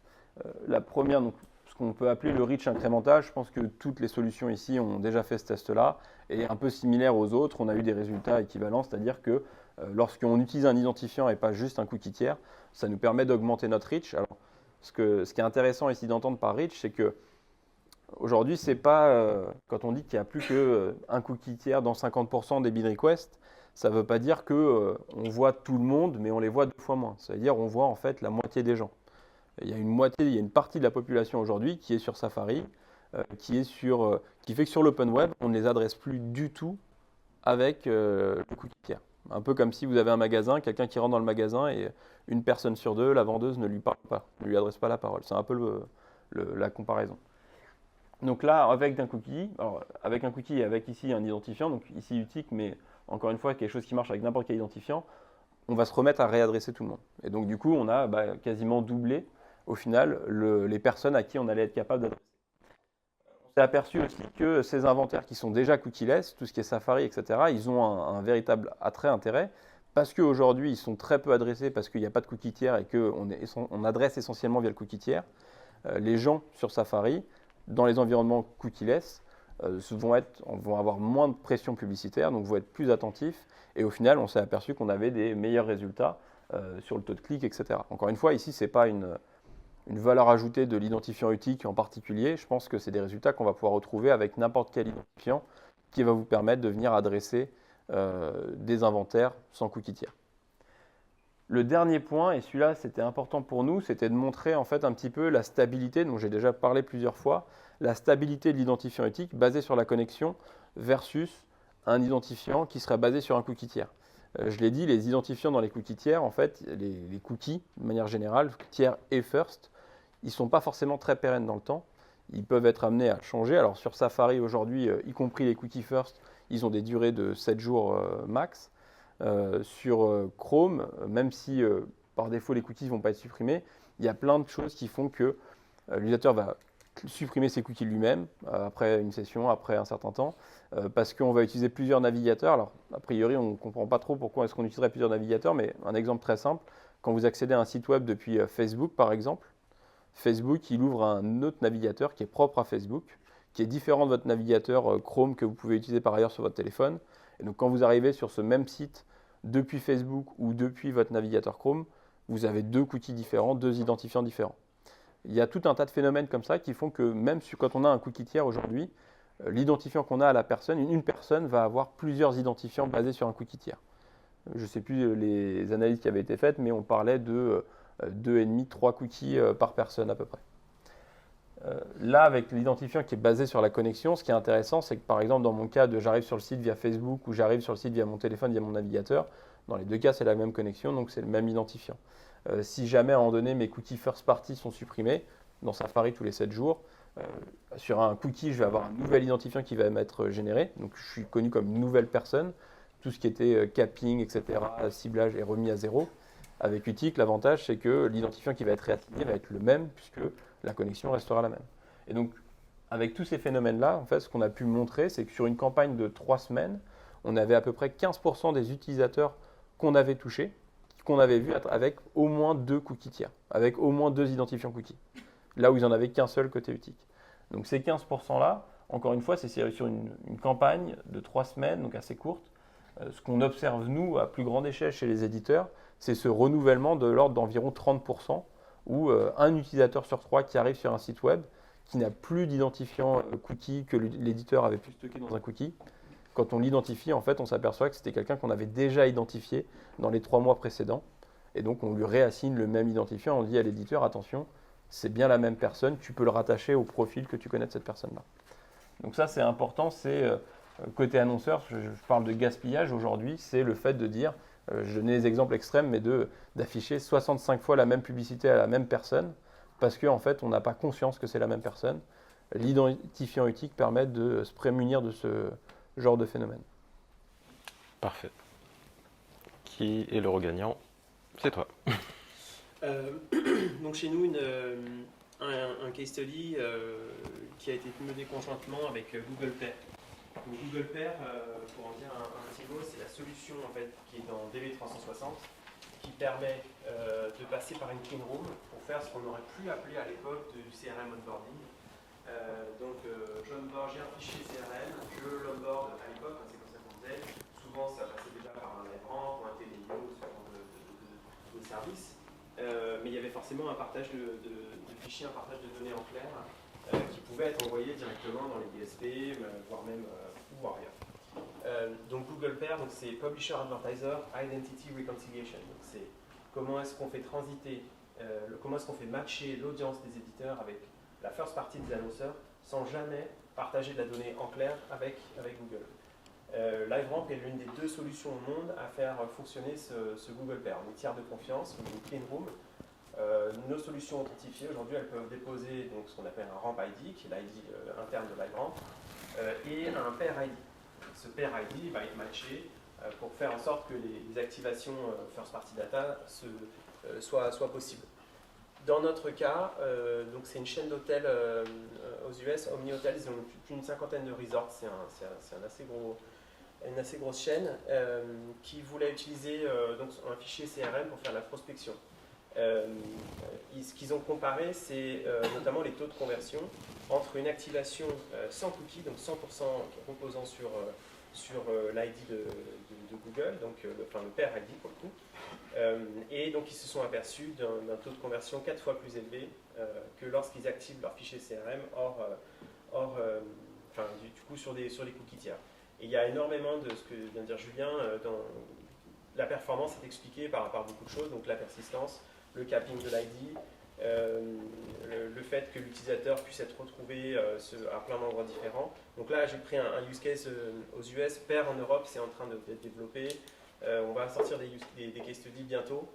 S3: La première, donc, ce qu'on peut appeler le reach incrémental, je pense que toutes les solutions ici ont déjà fait ce test-là et un peu similaire aux autres, on a eu des résultats équivalents, c'est-à-dire que lorsqu'on utilise un identifiant et pas juste un cookie tiers, ça nous permet d'augmenter notre reach. Alors, ce qui est intéressant ici d'entendre par reach, c'est que aujourd'hui, c'est pas quand on dit qu'il n'y a plus qu'un cookie tiers dans 50% des bid requests, ça ne veut pas dire qu'on voit tout le monde, mais on les voit 2 fois moins. C'est-à-dire qu'on voit en fait la moitié des gens. Il y a une partie de la population aujourd'hui qui est sur Safari, qui fait que sur l'open web, on ne les adresse plus du tout avec le cookie tiers. Un peu comme si vous avez un magasin, quelqu'un qui rentre dans le magasin et une personne sur 2, la vendeuse ne lui parle pas, ne lui adresse pas la parole. C'est un peu la comparaison. Donc là, avec un cookie et avec ici un identifiant, donc ici Utic, mais encore une fois, quelque chose qui marche avec n'importe quel identifiant, on va se remettre à réadresser tout le monde. Et donc du coup, on a quasiment doublé, au final, les personnes à qui on allait être capable d'adresser. On s'est aperçu aussi que ces inventaires qui sont déjà cookieless, tout ce qui est Safari, etc., ils ont un véritable intérêt, parce qu'aujourd'hui, ils sont très peu adressés, parce qu'il n'y a pas de cookie tiers et qu'on adresse essentiellement via le cookie tiers. Les gens sur Safari, dans les environnements cookieless, vont avoir moins de pression publicitaire, donc vont être plus attentifs. Et au final, on s'est aperçu qu'on avait des meilleurs résultats sur le taux de clic, etc. Encore une fois, ici, ce n'est pas une valeur ajoutée de l'identifiant Utic en particulier. Je pense que c'est des résultats qu'on va pouvoir retrouver avec n'importe quel identifiant qui va vous permettre de venir adresser des inventaires sans cookie tiers. Le dernier point, et celui-là c'était important pour nous, c'était de montrer en fait un petit peu la stabilité, dont j'ai déjà parlé plusieurs fois, la stabilité de l'identifiant Utic basé sur la connexion versus un identifiant qui serait basé sur un cookie tiers. Je l'ai dit, les identifiants dans les cookies tiers, en fait, les cookies, de manière générale, tiers et first, ils ne sont pas forcément très pérennes dans le temps. Ils peuvent être amenés à changer. Alors sur Safari aujourd'hui, y compris les cookies first, ils ont des durées de 7 jours max. Sur Chrome, même si par défaut les cookies ne vont pas être supprimés, il y a plein de choses qui font que l'utilisateur va supprimer ses cookies lui-même après une session, après un certain temps, parce qu'on va utiliser plusieurs navigateurs. Alors, a priori, on ne comprend pas trop pourquoi est-ce qu'on utiliserait plusieurs navigateurs, mais un exemple très simple, quand vous accédez à un site web depuis Facebook, par exemple, Facebook, il ouvre un autre navigateur qui est propre à Facebook, qui est différent de votre navigateur Chrome que vous pouvez utiliser par ailleurs sur votre téléphone. Et donc, quand vous arrivez sur ce même site depuis Facebook ou depuis votre navigateur Chrome, vous avez deux cookies différents, deux identifiants différents. Il y a tout un tas de phénomènes comme ça qui font que même quand on a un cookie tiers aujourd'hui, l'identifiant qu'on a à la personne, une personne va avoir plusieurs identifiants basés sur un cookie tiers. Je ne sais plus les analyses qui avaient été faites, mais on parlait de 2,5, 3 cookies par personne à peu près. Là, avec l'identifiant qui est basé sur la connexion, ce qui est intéressant, c'est que par exemple, dans mon cas, j'arrive sur le site via Facebook ou j'arrive sur le site via mon téléphone, via mon navigateur, dans les deux cas, c'est la même connexion, donc c'est le même identifiant. Si jamais à un moment donné, mes cookies first party sont supprimés, dans Safari tous les 7 jours, sur un cookie, je vais avoir un nouvel identifiant qui va m'être généré, donc je suis connu comme une nouvelle personne. Tout ce qui était capping, etc., ciblage est remis à zéro. Avec Utic, l'avantage, c'est que l'identifiant qui va être réassigné va être le même, puisque la connexion restera la même. Et donc, avec tous ces phénomènes-là, en fait, ce qu'on a pu montrer, c'est que sur une campagne de 3 semaines, on avait à peu près 15% des utilisateurs qu'on avait touchés, qu'on avait vus avec au moins 2 cookies tiers, avec au moins 2 identifiants cookies, là où ils n'en avaient qu'un seul côté Utic. Donc ces 15%-là, encore une fois, c'est sur une campagne de 3 semaines, donc assez courte. Ce qu'on observe, nous, à plus grande échelle chez les éditeurs, c'est ce renouvellement de l'ordre d'environ 30%, où un utilisateur sur 3 qui arrive sur un site web, qui n'a plus d'identifiant cookie que l'éditeur avait pu stocker dans un cookie, quand on l'identifie, en fait, on s'aperçoit que c'était quelqu'un qu'on avait déjà identifié dans les 3 mois précédents. Et donc, on lui réassigne le même identifiant. On dit à l'éditeur, attention, c'est bien la même personne, tu peux le rattacher au profil que tu connais de cette personne-là. Donc ça, c'est important, c'est côté annonceur, je parle de gaspillage aujourd'hui, c'est le fait de dire, je donnais des exemples extrêmes, mais d'afficher 65 fois la même publicité à la même personne, parce qu'en fait, on n'a pas conscience que c'est la même personne. L'identifiant Utic permet de se prémunir de ce genre de phénomène.
S1: Parfait. Qui est le regagnant? C'est toi.
S9: Donc chez nous, un case study qui a été mené conjointement avec Google Pair. Donc Google Pair, pour en dire un petit mot, c'est la solution en fait, qui est dans DV360 qui permet de passer par une clean room pour faire ce qu'on aurait pu appeler à l'époque du CRM onboarding. J'onboard, j'ai un fichier CRM, je l'onboard à l'époque, c'est comme ça qu'on faisait. Souvent, ça passait déjà par un LiveRamp ou un Teleio, ce genre de service. Mais il y avait forcément un partage de fichiers, un partage de données en clair qui pouvait être envoyé directement dans les DSP, voire même ou ailleurs. Donc Google Pair, c'est Publisher Advertiser Identity Reconciliation. C'est comment est-ce qu'on fait transiter, comment est-ce qu'on fait matcher l'audience des éditeurs avec la first party des annonceurs sans jamais partager de la donnée en clair avec Google. LiveRamp est l'une des 2 solutions au monde à faire fonctionner ce Google Pair. On est tiers de confiance, on est une clean room. Nos solutions authentifiées, aujourd'hui, elles peuvent déposer donc, ce qu'on appelle un Ramp ID, qui est l'ID interne de LiveRamp, et un Pair ID. Ce Pair ID va être matché pour faire en sorte que les activations first party data soient possibles. Dans notre cas, c'est une chaîne d'hôtels aux US, Omni Hotels, ils ont plus d'une 50aine de resorts, c'est une assez grosse chaîne qui voulait utiliser un fichier CRM pour faire la prospection. Ce qu'ils ont comparé, c'est notamment les taux de conversion entre une activation sans cookie, donc 100% reposant sur l'ID de Google, donc le Pair ID pour le coup. Et donc ils se sont aperçus d'un taux de conversion 4 fois plus élevé que lorsqu'ils activent leur fichier CRM du coup sur des cookies tiers. Et il y a énormément de ce que vient de dire Julien, la performance est expliquée par beaucoup de choses, donc la persistance, le capping de l'ID, le fait que l'utilisateur puisse être retrouvé à plein d'endroits différents. Donc là j'ai pris un use case aux US, Pair en Europe c'est en train d'être développé. On va sortir des case studies bientôt.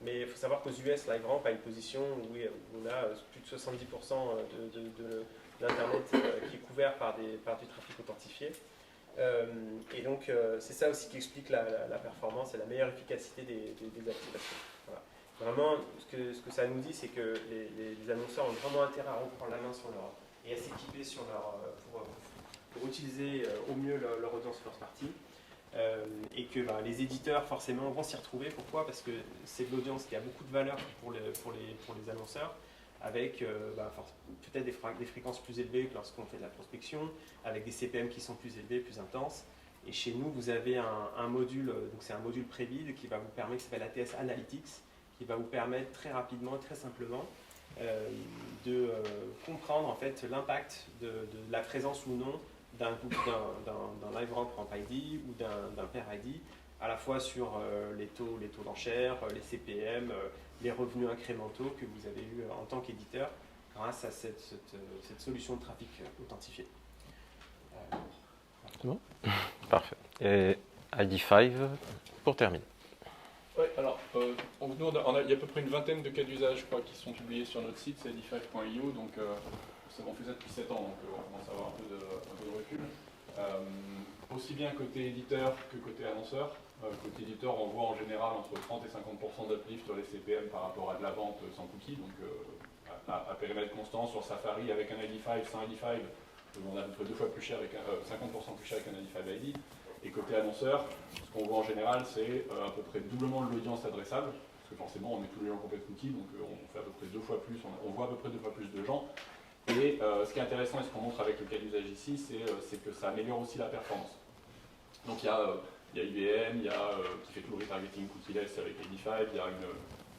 S9: Mais il faut savoir qu'aux US, LiveRamp a une position où on a plus de 70% de l'Internet qui est couvert par du trafic authentifié. Et donc, c'est ça aussi qui explique la performance et la meilleure efficacité des activations. Voilà. Vraiment, ce que ça nous dit, c'est que les annonceurs ont vraiment intérêt à reprendre la main sur leur et à s'équiper sur pour utiliser au mieux leur audience first party. Et que les éditeurs forcément vont s'y retrouver. Pourquoi? Parce que c'est de l'audience qui a beaucoup de valeur pour les annonceurs, avec peut-être des fréquences plus élevées que lorsqu'on fait de la prospection, avec des CPM qui sont plus élevés, plus intenses. Et chez nous, vous avez un module, donc c'est un module pré-bid qui va vous permettre, qui s'appelle ATS Analytics, qui va vous permettre très rapidement et très simplement de comprendre en fait l'impact de la présence ou non d'un LiveRamp Ramp ID ou d'un Pair ID, à la fois sur les taux d'enchères, les CPM, les revenus incrémentaux que vous avez eu en tant qu'éditeur grâce à cette solution de trafic authentifié.
S1: C'est bon? Parfait. Et ID5 pour terminer.
S5: Oui, alors, nous, il y a à peu près une vingtaine de cas d'usage qui sont publiés sur notre site, c'est id5.io, donc on fait ça depuis 7 ans, donc on commence à avoir un peu de recul. Aussi bien côté éditeur que côté annonceur. Côté éditeur, on voit en général entre 30 et 50% d'uplift sur les CPM par rapport à de la vente sans cookies, donc à périmètre constant sur Safari avec un ID5, sans ID5, on a à peu près 2 fois plus cher, 50% plus cher avec un ID5 ID. Et côté annonceur, ce qu'on voit en général, c'est à peu près doublement de l'audience adressable, parce que forcément on met tous les gens complètes cookies, donc on fait à peu près 2 fois plus, on voit à peu près 2 fois plus de gens. Et ce qui est intéressant et ce qu'on montre avec le cas d'usage ici, c'est que ça améliore aussi la performance. Donc il y a IBM, qui fait tout le retargeting cookieless avec ID5, il y a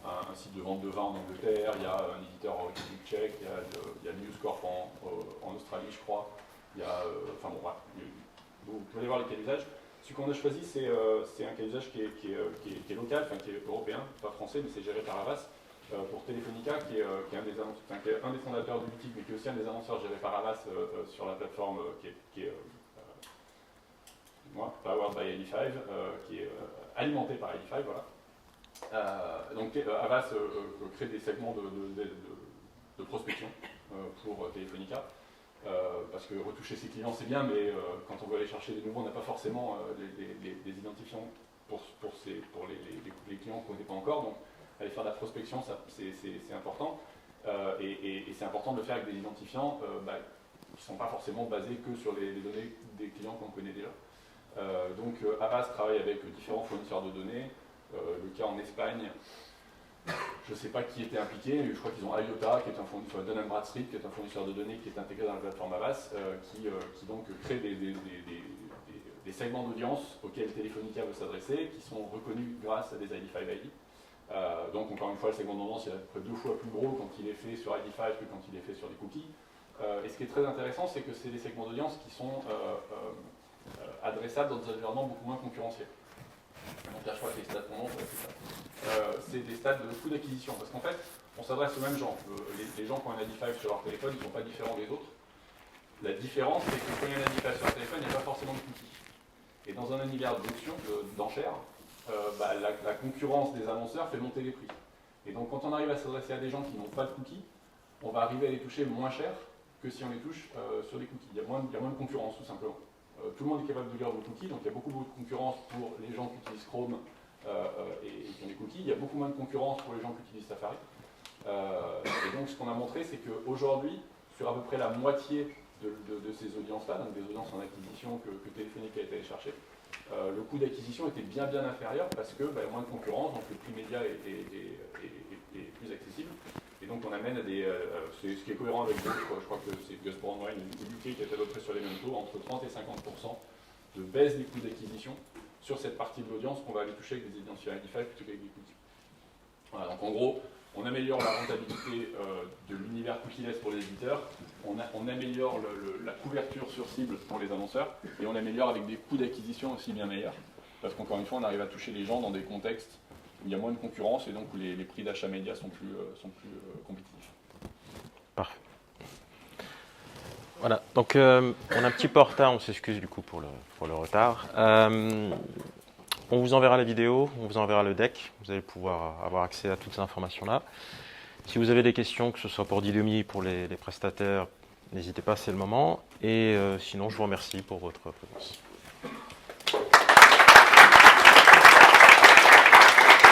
S5: un site de vente de vin en Angleterre, il y a un éditeur tchèque, il y a News Corp en Australie, je crois. Il y a, enfin bon, voilà. Vous pouvez voir les cas d'usage. Ce qu'on a choisi, c'est un cas d'usage qui est local, enfin qui est européen, pas français, mais c'est géré par Havas, pour Telefonica, qui est un des fondateurs du boutique, mais qui est aussi un des annonceurs gérés par Havas sur la plateforme qui est Powered by ID5, qui est alimenté par ID5, voilà. Donc Havas crée des segments de prospection pour Telefonica. Parce que retoucher ses clients c'est bien, mais quand on veut aller chercher des nouveaux, on n'a pas forcément des identifiants pour les clients qu'on ne connaît pas encore. Donc aller faire de la prospection, c'est important. Et c'est important de le faire avec des identifiants qui ne sont pas forcément basés que sur les données des clients qu'on connaît déjà. Donc Havas travaille avec différents fournisseurs de données. Le cas en Espagne, je ne sais pas qui était impliqué, mais je crois qu'ils ont IOTA, qui est un fournisseur, Dun & Bradstreet, qui est un fournisseur de données qui est intégré dans la plateforme Havas, qui donc crée des segments d'audience auxquels Telefonica veut s'adresser, qui sont reconnus grâce à des ID5 ID. Donc encore une fois, le segment d'audience est à peu près 2 fois plus gros quand il est fait sur ID5 que quand il est fait sur des cookies. Et ce qui est très intéressant, c'est que c'est des segments d'audience qui sont adressables dans des environnements beaucoup moins concurrentiels. Donc là, je crois que les stats qu'on montre, c'est des stats de coût d'acquisition. Parce qu'en fait, on s'adresse aux mêmes gens. Les gens qui ont un ID5 sur leur téléphone, ils ne sont pas différents des autres. La différence, c'est que quand il y a un ID5 sur leur téléphone, il n'y a pas forcément de cookies. Et dans un univers d'options, d'enchères, la concurrence des annonceurs fait monter les prix. Et donc, quand on arrive à s'adresser à des gens qui n'ont pas de cookies, on va arriver à les toucher moins cher que si on les touche sur des cookies. Il y a moins de concurrence, tout simplement. Tout le monde est capable de lire vos cookies, donc il y a beaucoup de concurrence pour les gens qui utilisent Chrome et qui ont des cookies. Il y a beaucoup moins de concurrence pour les gens qui utilisent Safari. Et donc ce qu'on a montré, c'est qu'aujourd'hui, sur à peu près la moitié de ces audiences-là, donc des audiences en acquisition que Telefonica a été allé chercher, le coût d'acquisition était bien inférieur parce que y a moins de concurrence, donc le prix média est plus accessible. Et donc on amène à ce qui est cohérent avec d'autres, je crois que c'est Gus Brownwine du UK qui est à peu près sur les mêmes taux, entre 30 et 50% de baisse des coûts d'acquisition sur cette partie de l'audience qu'on va aller toucher avec des identifiants ID5 plutôt qu'avec des cookies. Voilà, donc en gros, on améliore la rentabilité de l'univers cookieless pour les éditeurs, on améliore la couverture sur cible pour les annonceurs, et on améliore avec des coûts d'acquisition aussi bien meilleurs, parce qu'encore une fois, on arrive à toucher les gens dans des contextes où il y a moins de concurrence et donc où les prix d'achat média sont plus compétitifs.
S1: Parfait. Voilà, donc on a un petit peu en retard, on s'excuse du coup pour le retard. On vous enverra la vidéo, on vous enverra le deck, vous allez pouvoir avoir accès à toutes ces informations-là. Si vous avez des questions, que ce soit pour Didomi, pour les prestataires, n'hésitez pas, c'est le moment. Et sinon, je vous remercie pour votre présence.